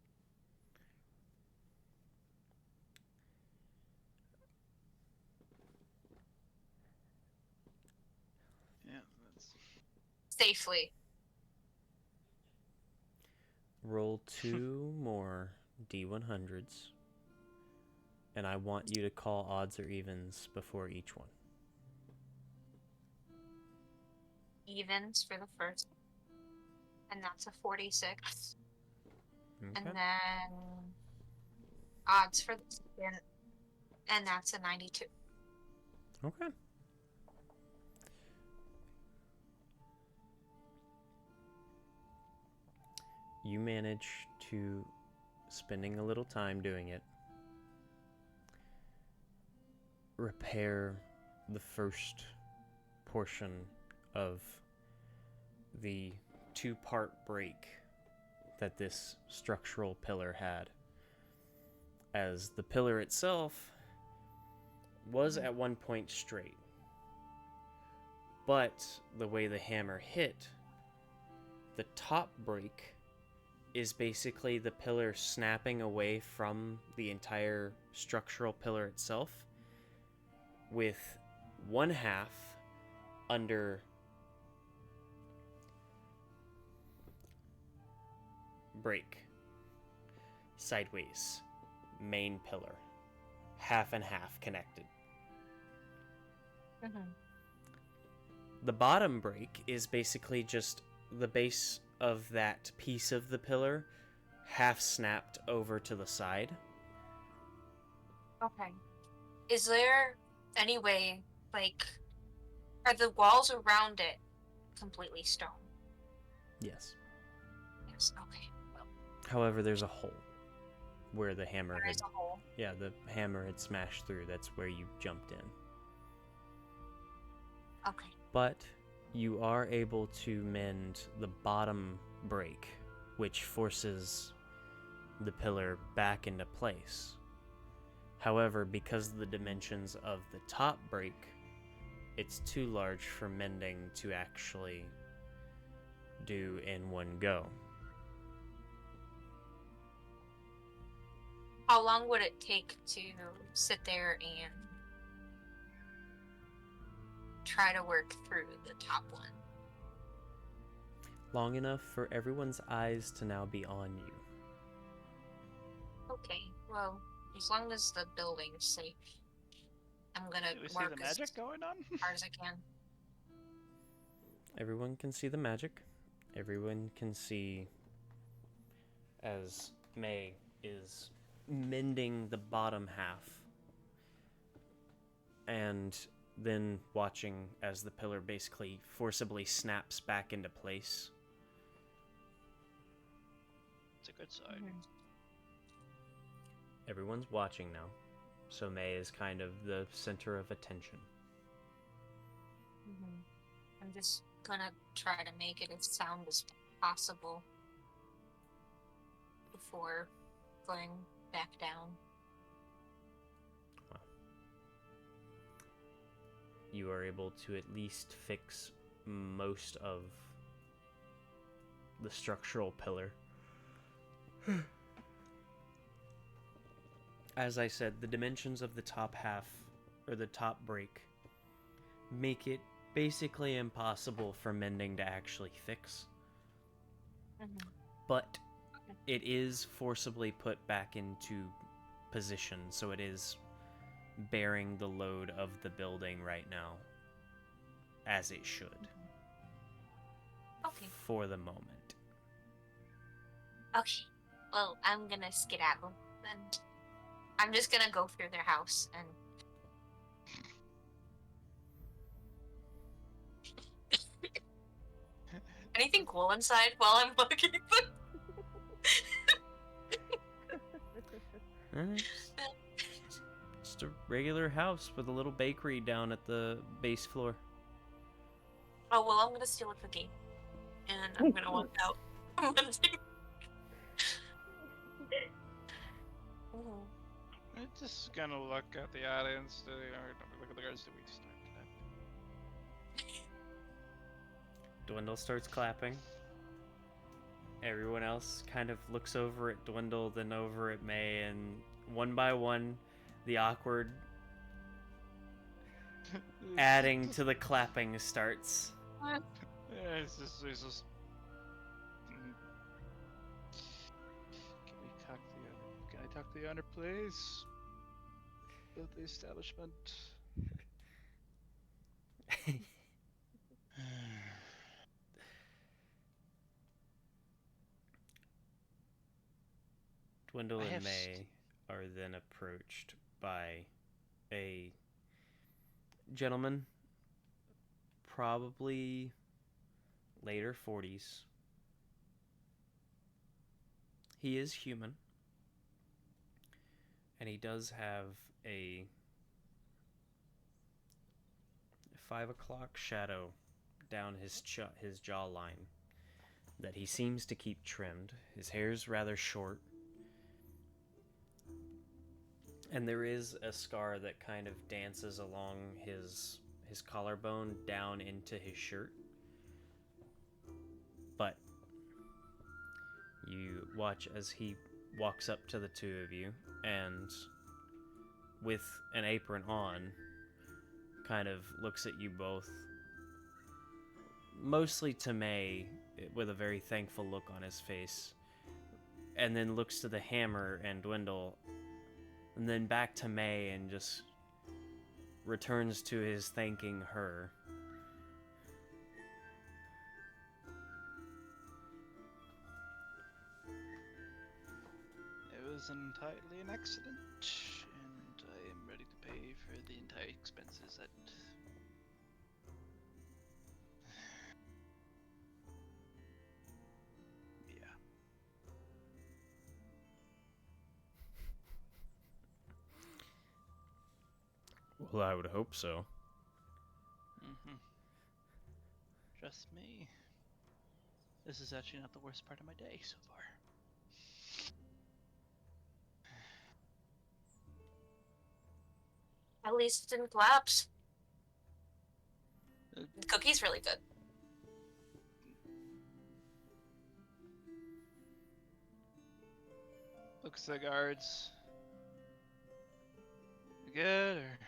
S2: Yeah, that's...
S3: Safely.
S1: Roll 2 more D100s. And I want you to call odds or evens before each one.
S3: Evens for the first. And that's a 46.
S1: Okay.
S3: And then odds for the second. And that's a 92.
S1: Okay. You manage to, spending a little time doing it, repair the first portion of the 2-part break that this structural pillar had. As the pillar itself was at one point straight, but the way the hammer hit, the top break is basically the pillar snapping away from the entire structural pillar itself, with 1/2 under break, sideways, main pillar, 1/2 and 1/2 connected. The bottom break is basically just the base of that piece of the pillar, 1/2 snapped over to the side.
S3: Okay. Is there any way, like, are the walls around it completely stone?
S1: Yes.
S3: Yes, okay. Well,
S1: However, there's a hole where the hammer
S3: there
S1: had,
S3: is a hole.
S1: yeah, the hammer had smashed through. That's where you jumped in.
S3: Okay.
S1: But you are able to mend the bottom break, which forces the pillar back into place. However, because of the dimensions of the top break, it's too large for mending to actually do in one go.
S3: How long would it take to sit there and try to work through the top one?
S1: Long enough for everyone's eyes to now be on you.
S3: Okay, well, as long as the building's safe, I'm gonna
S2: Do we see
S3: work
S2: the
S3: as
S2: magic going on?
S3: hard as I can.
S1: Everyone can see the magic. Everyone can see as May is mending the bottom half, and then watching as the pillar basically forcibly snaps back into place.
S2: It's a good sign.
S1: Everyone's watching now, so May is kind of the center of attention.
S3: I'm just gonna try to make it as sound as possible before going back down.
S1: You are able to at least fix most of the structural pillar. as I said, the dimensions of the top half, or the top break, make it basically impossible for mending to actually fix.
S3: Mhm.
S1: But it is forcibly put back into position, so it is bearing the load of the building right now, as it should.
S3: Okay.
S1: For the moment.
S3: Okay. Well, I'm gonna skedaddle then. I'm just gonna go through their house and. Anything cool inside while I'm looking?
S1: Just a regular house with a little bakery down at the base floor.
S3: Oh well, I'm gonna steal a cookie, and I'm gonna walk out.
S2: I'm just gonna look at the audience, or look at the guards. Did we start that?
S1: Dwendal starts clapping. Everyone else kind of looks over at Dwendal, then over at May, and one by one, the awkward adding to the clapping starts.
S2: Yeah, it's just. Can I talk to the owner, please? About the establishment.
S1: Dwendal
S2: I
S1: and
S2: have
S1: May are then approached by a gentleman, probably later 40s. He is human, and he does have a 5 o'clock shadow down his jawline that he seems to keep trimmed. His hair's rather short, and there is a scar that kind of dances along his collarbone down into his shirt. But you watch as he walks up to the two of you, and with an apron on, kind of looks at you both, mostly to May, with a very thankful look on his face, and then looks to the hammer and Dwendal, and then back to May, and just returns to his thanking her.
S2: It was entirely an accident, and I am ready to pay for the entire expenses that. Yeah.
S1: Well, I would hope so.
S2: Trust me. This is actually not the worst part of my day so far.
S3: At least it didn't collapse. The cookie's really good.
S2: Looks the guards. Good, or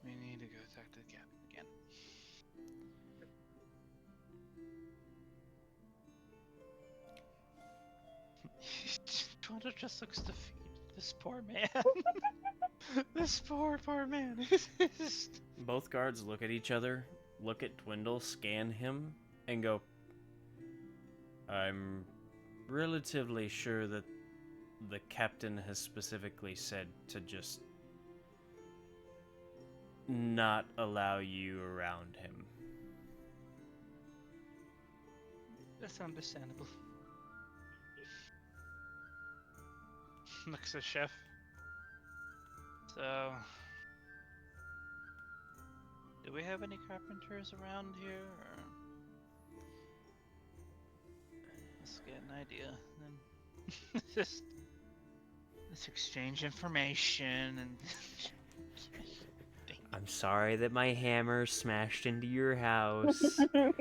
S2: we need to go talk to the captain again. Dwendal just looks defeated. This poor man. This poor man.
S1: Both guards look at each other, look at Dwendal, scan him, and go, I'm relatively sure that the captain has specifically said to just not allow you around him.
S2: That's understandable. Looks at chef. So, do we have any carpenters around here? Or let's get an idea. Then just let's exchange information and.
S1: I'm sorry that my hammer smashed into your house.
S2: I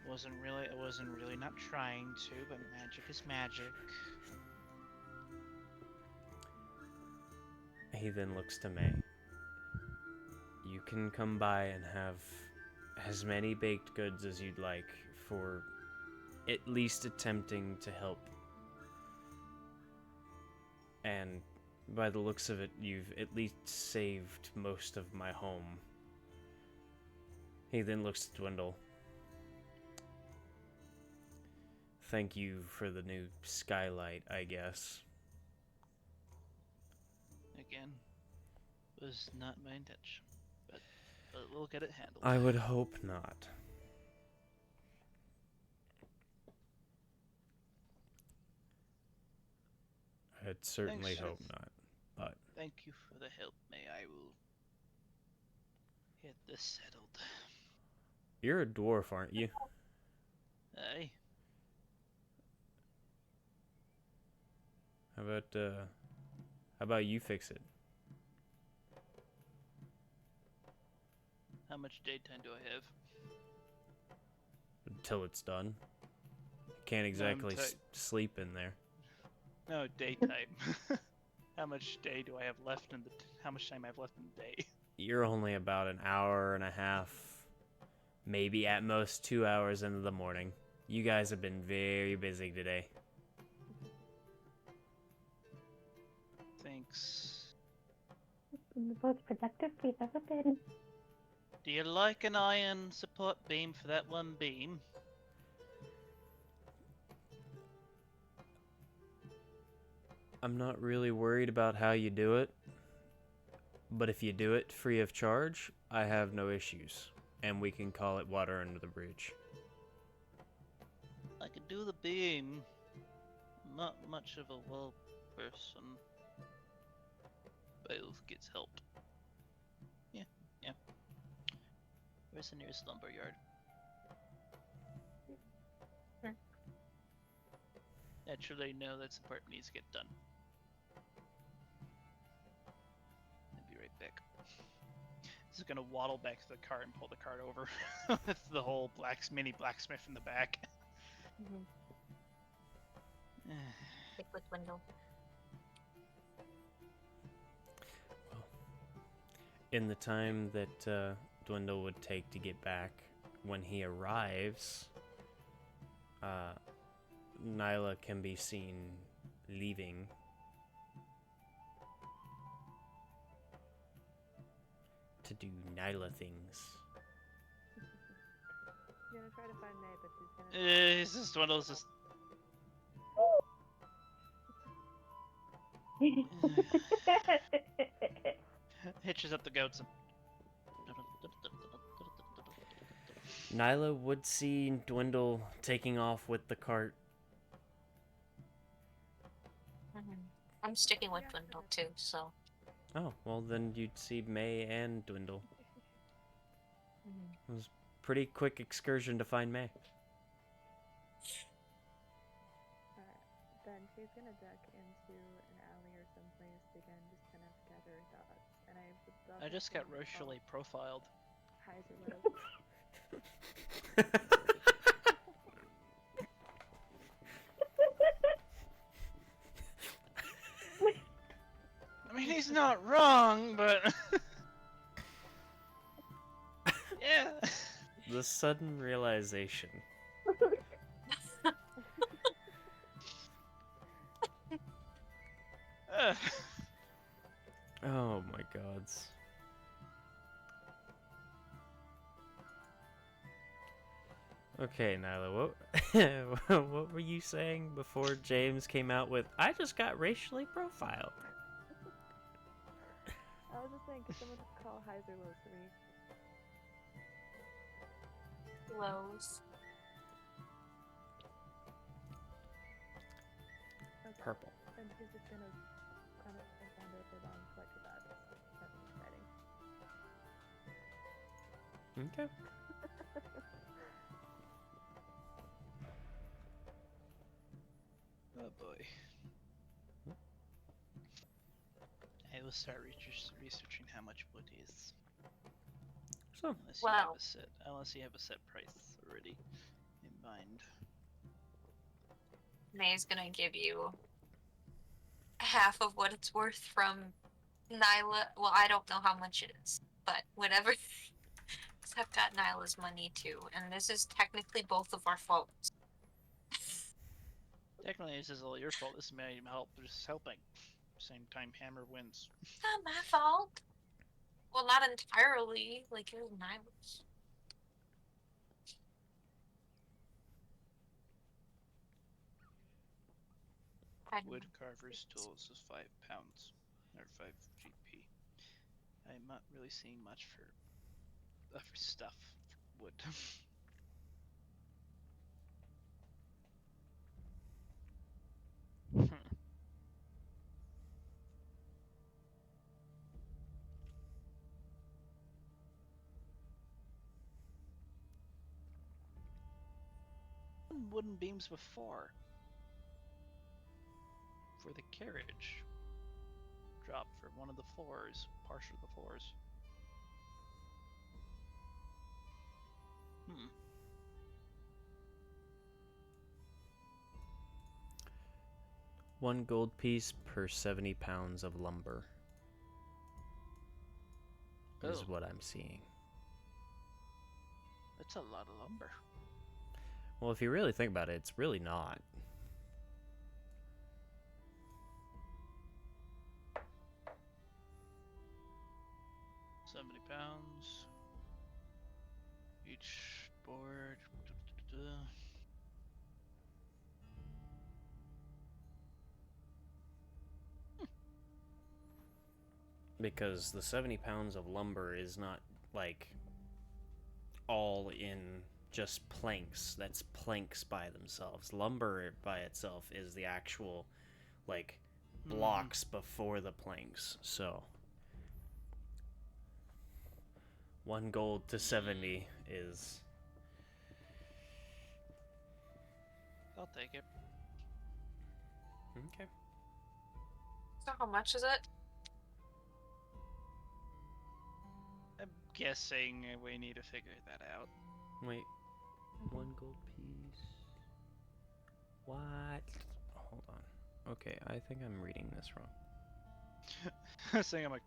S2: wasn't really not trying to, but magic is magic.
S1: He then looks to May. You can come by and have as many baked goods as you'd like for at least attempting to help. And by the looks of it, you've at least saved most of my home. He then looks to Dwendal. Thank you for the new skylight, I guess.
S2: Again, was not my intention, but we'll get it handled.
S1: I would hope not. I'd certainly
S2: Thanks,
S1: hope
S2: Seth.
S1: not, but
S2: Thank you for the help, May. I will get this settled.
S1: you're a dwarf, aren't you?
S2: Aye.
S1: How about you fix it?
S2: How much daytime do I have?
S1: Until it's done. Can't exactly sleep in there.
S2: No, daytime. How much day do I have left in the? How much time I have left in the day?
S1: You're only about an hour and a half, maybe at most 2 hours into the morning. You guys have been very busy today.
S2: Thanks.
S5: It's been the most productive we've ever been.
S2: Do you like an iron support beam for that one beam?
S1: I'm not really worried about how you do it, but if you do it free of charge, I have no issues, and we can call it water under the bridge.
S2: I could do the beam. I'm not much of a well person. Both gets help. Yeah. Where's the nearest lumber yard? Actually, no, that's the part that needs to get done. I'll be right back. This is gonna waddle back to the cart and pull the cart over. With the whole mini blacksmith in the back.
S3: Stick with Dwendal.
S1: In the time that Dwendal would take to get back, when he arrives, Nyla can be seen leaving. To do Nyla things.
S4: She's gonna try to find May, but she's gonna.
S2: This is Dwendal's just. Hitches up the goats and.
S1: Nyla would see Dwendal taking off with the cart.
S3: I'm sticking with Dwendal too, so.
S1: Oh, well then you'd see May and Dwendal. It was a pretty quick excursion to find May.
S4: Then she's gonna duck into an alley or someplace again, just kind of gather her thoughts. And
S2: I just got racially profiled.
S4: Highs or lows.
S2: I mean, he's not wrong, but yeah.
S1: The sudden realization. Oh my gods. Okay, Nyla, what were you saying before James came out with, I just got racially profiled?
S4: I was just saying, could someone call highs or lows for me?
S3: Lows.
S4: Okay.
S1: Purple.
S4: And she's just gonna kind of wander up her long collect her thoughts. That's exciting.
S1: Okay.
S2: Oh boy. I will start researching how much wood is.
S1: So,
S2: Unless you have a set price already in mind.
S3: May's gonna give you half of what it's worth from Nyla. Well, I don't know how much it is, but whatever. Because I've got Nyla's money too, and this is technically both of our faults.
S2: Technically, this is all your fault. This may help. Just helping. Same time, Hammer wins.
S3: Not my fault. Well, not entirely. Like, it was Nyla's.
S2: Wood carver's tools is 5 pounds, or 5 GP. I'm not really seeing much for stuff. Wood. Wooden beams before for the carriage drop for one of the floors, partial of the floors. Hmm.
S1: One gold piece per 70 pounds of lumber is what I'm seeing.
S2: That's a lot of lumber.
S1: Well, if you really think about it, it's really not.
S2: £70 each board.
S1: Because the 70 pounds of lumber is not like all in just planks. That's planks by themselves. Lumber by itself is the actual like blocks before the planks. So 1 gold to 70 is...
S2: I'll take it.
S1: Okay.
S3: So how much is it?
S2: I'm guessing we need to figure that out.
S1: Wait. 1 gold piece. What? Hold on. Okay, I think I'm reading this wrong.
S2: Saying I'm like,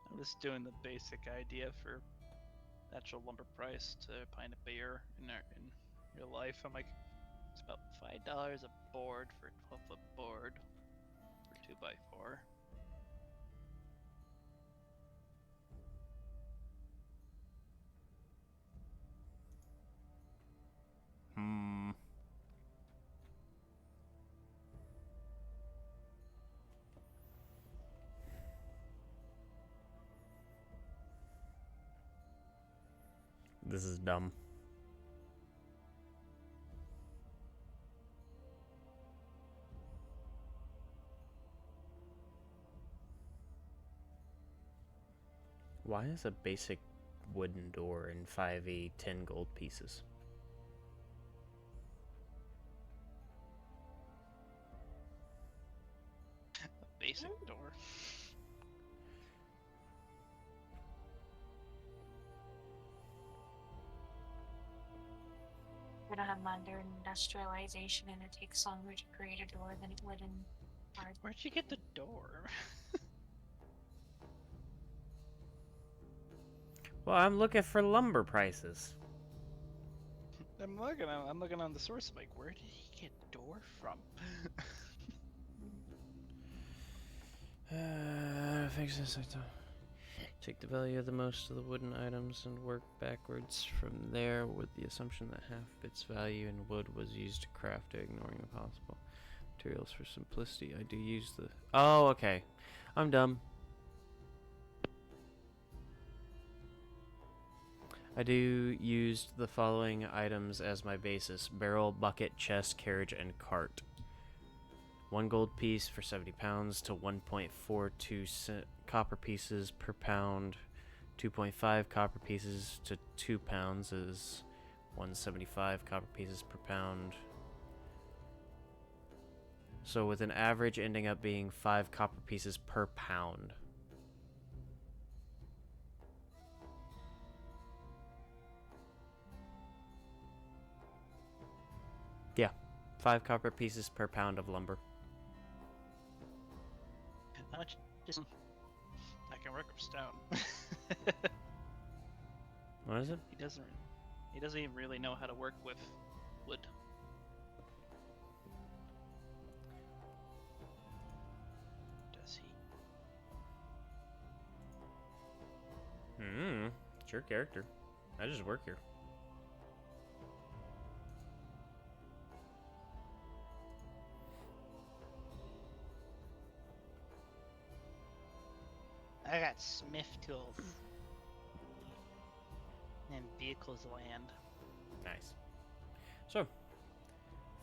S2: I'm just doing the basic idea for actual lumber price to a pint of beer in real life. I'm like, it's about $5 a board for a 12-foot board for 2x4.
S1: This is dumb. Why is a basic wooden door in 5e 10 gold pieces?
S2: A basic door.
S3: We don't have modern industrialization, and it takes longer to create a door than it would in our...
S2: Where'd you get the door?
S1: Well, I'm looking for lumber prices.
S2: I'm looking on the source. I'm like, where did he get door from?
S1: Fix this. Take the value of the most of the wooden items and work backwards from there with the assumption that half of its value in wood was used to craft it, ignoring the possible materials for simplicity. I do use the... Oh, okay. I'm dumb. I do use the following items as my basis: barrel, bucket, chest, carriage, and cart. 1 gold piece for 70 pounds to 1.42 copper pieces per pound. 2.5 copper pieces to 2 pounds is 175 copper pieces per pound. So with an average ending up being 5 copper pieces per pound. Yeah, 5 copper pieces per pound of lumber.
S2: How much? Just I can work with stone.
S1: What is it?
S2: He doesn't. He doesn't even really know how to work with wood. Does he?
S1: It's your character. I just work here.
S2: I got smith tools. And vehicles land.
S1: Nice. So,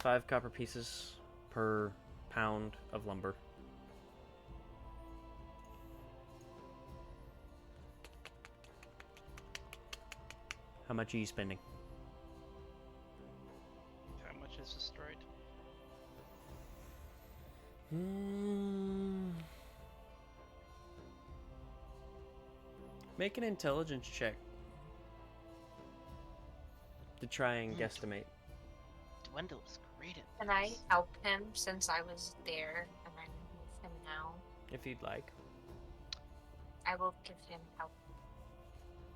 S1: 5 copper pieces per pound of lumber. How much are you spending?
S2: How much is destroyed?
S1: Make an intelligence check to try and guesstimate.
S2: Dwendal is great at
S3: Can I
S2: this.
S3: help him since I was there and I'm with him now?
S1: If you'd like.
S3: I will give him help.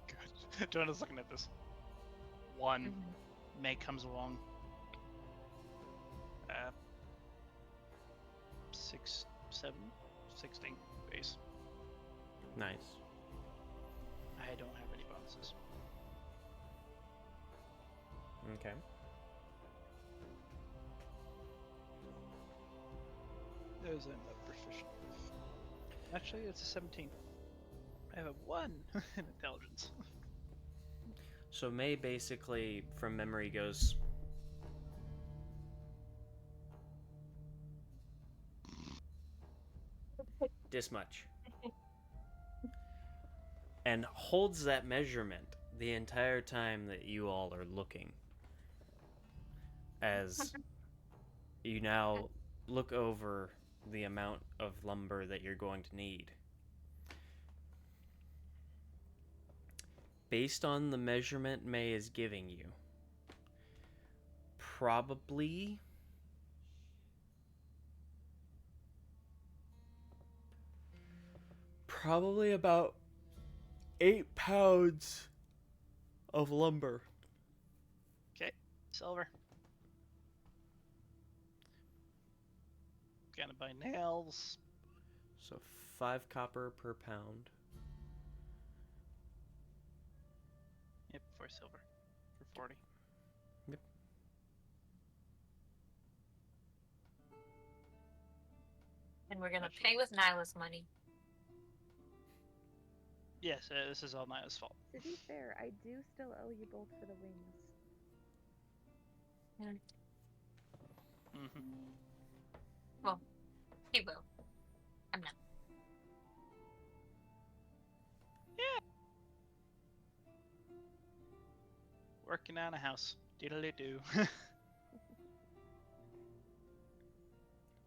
S2: Good. Dwendal's looking at this. One. May comes along. 6, 7, 16 base.
S1: Nice.
S2: I don't have any bonuses.
S1: Okay.
S2: Those I'm not proficient with. Actually, it's a 17. I have a 1 in intelligence.
S1: So May basically, from memory, goes... this much. And holds that measurement the entire time that you all are looking. As you now look over the amount of lumber that you're going to need. Based on the measurement May is giving you, probably about 8 pounds of lumber.
S2: Okay, silver. Gonna buy nails.
S1: So 5 copper per pound.
S2: Yep, 4 silver for 40.
S1: Yep.
S3: And we're gonna
S2: Actually-
S3: pay with Nyla's money.
S2: Yes, this is all Nyla's fault.
S4: To be fair, I do still owe you both for the wings.
S2: Mm-hmm.
S3: Well, he will. I'm not.
S2: Working on a house. Diddly-doo.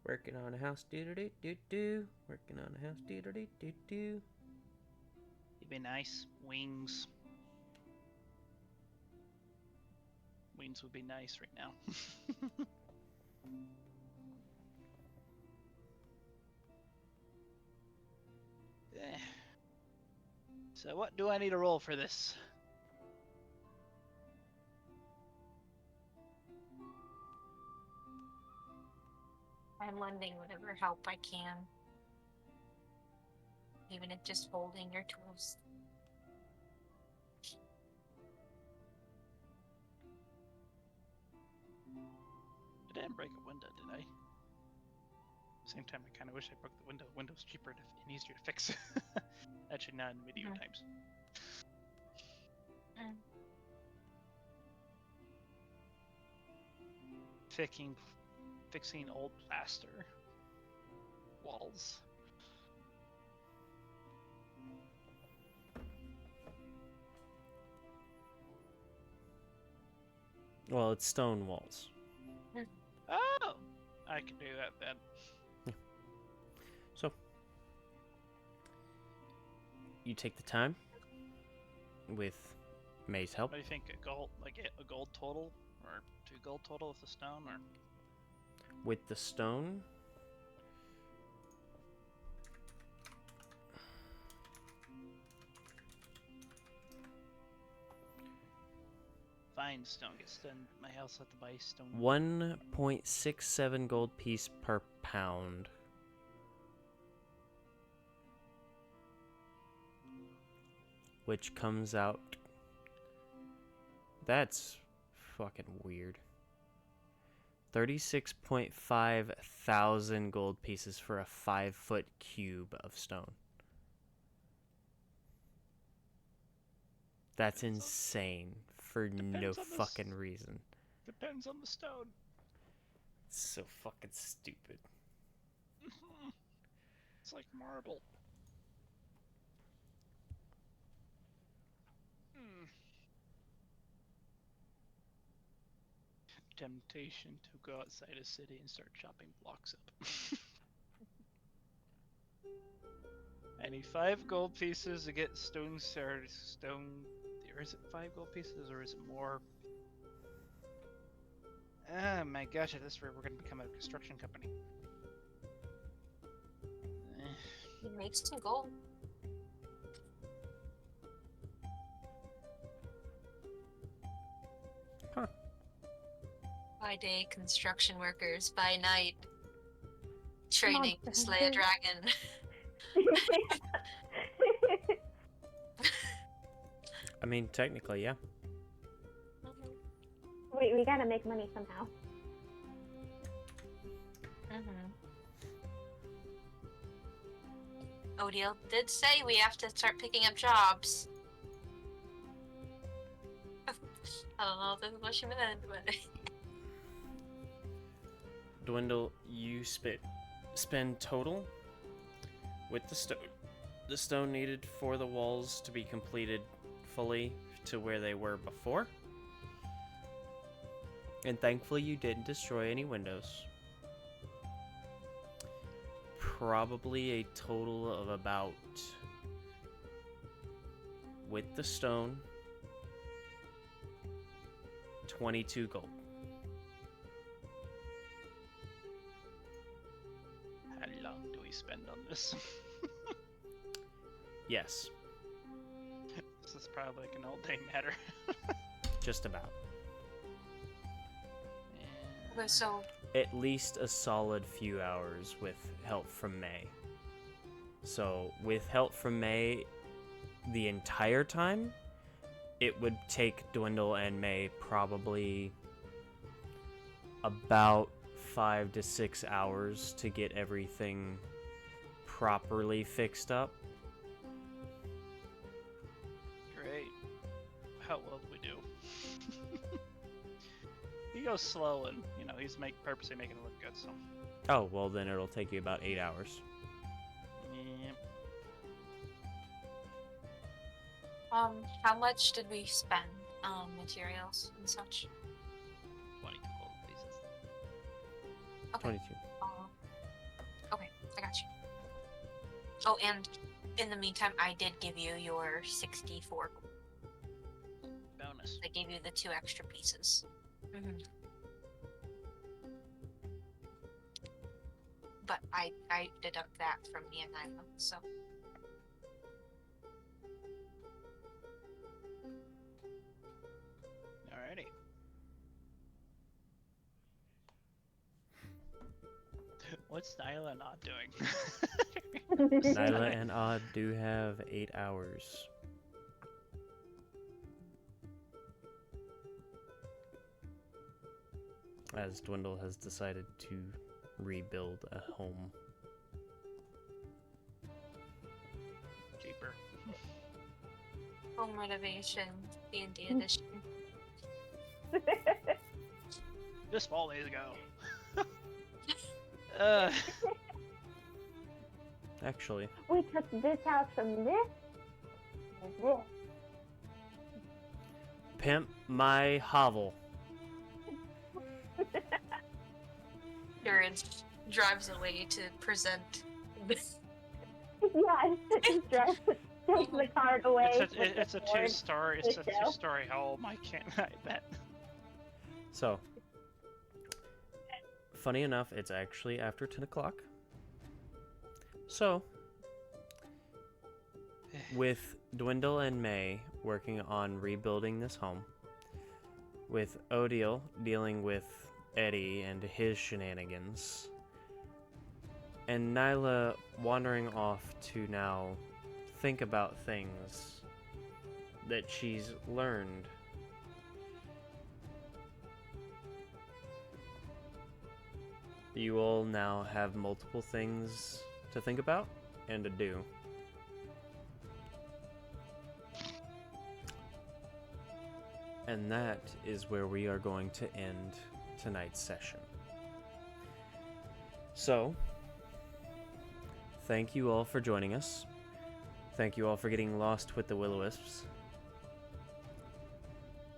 S1: Working on a house, doo-doo-doo-doo-doo. Working on a house, doo-doo-doo-doo-doo.
S2: It'd be nice. Wings. Wings would be nice right now. Eh. So what do I need to roll for this?
S3: I'm lending whatever help I can. Even if just holding your tools.
S2: I didn't break a window, did I? Same time, I kind of wish I broke the window. Window's cheaper and easier to fix. Actually, not in medieval times. Fixing old plaster walls.
S1: Well, it's stone walls.
S2: Oh, I can do that then.
S1: So, you take the time with May's help.
S2: What do you think? A gold total, or 2 gold total with the stone, or
S1: With the stone,
S2: buying stone gets done. My house have to buy stone.
S1: 1.67 gold piece per pound. Which comes out... That's fucking weird. 36.5 thousand gold pieces for a 5-foot cube of stone. That's insane for no fucking reason.
S2: Depends on the stone.
S1: It's so fucking stupid.
S2: It's like marble. Temptation to go outside a city and start chopping blocks up. I need 5 gold pieces to get stone. Or is it 5 gold pieces or is it more? Oh my gosh, at this rate we're gonna become a construction company.
S3: You make some gold.
S1: Huh.
S3: By day, construction workers. By night, training to slay a dragon.
S1: I mean, technically, yeah.
S5: We gotta make money somehow.
S3: Odile did say we have to start picking up jobs. I don't know if this is what she meant, but...
S1: Dwendal, you spend total with the stone needed for the walls to be completed fully to where they were before. And thankfully you didn't destroy any windows. Probably a total of about, with the stone, 22 gold.
S2: How long do we spend on this?
S1: Yes.
S2: This is probably like an all-day matter.
S1: Just about.
S3: Okay, so...
S1: At least a solid few hours with help from May. So, with help from May the entire time, it would take Dwendal and May probably about 5 to 6 hours to get everything properly fixed up.
S2: Great. How well do we do? He goes slow and, you know, he's purposely making it look good, so.
S1: Oh, well then it'll take you about 8 hours.
S2: Yep.
S3: How much did we spend on materials and such?
S2: 22 gold pieces.
S3: Okay.
S1: 22.
S3: Okay, I got you. Oh, and in the meantime, I did give you your 64 gold.
S2: Bonus.
S3: I gave you the 2 extra pieces. But I deduct that from me and Nyla, so.
S2: Alrighty. What's Nyla not doing?
S1: Nyla and Odd do have 8 hours. As Dwendal has decided to rebuild a home.
S2: Cheaper.
S3: Home renovation, D&D edition.
S2: Just 4 days ago.
S1: Actually,
S5: We took this house from this and this.
S1: pimp my hovel.
S3: Durance drives away to present.
S5: Yeah, just drive takes the cart away.
S2: It's a two-story home. I can't. I bet.
S1: So, funny enough, it's actually after 10 o'clock. So, with Dwendal and May working on rebuilding this home, with Odile dealing with Eddie and his shenanigans, and Nyla wandering off to now think about things that she's learned. You all now have multiple things to think about and to do. And that is where we are going to end tonight's session. So, thank you all for joining us. Thank you all for getting lost with the Will-O-Wisps.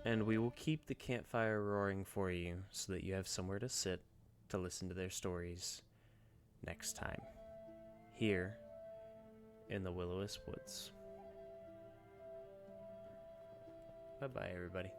S1: And we will keep the campfire roaring for you so that you have somewhere to sit to listen to their stories next time, here in the Will-O-Wisp Woods. Bye-bye, everybody.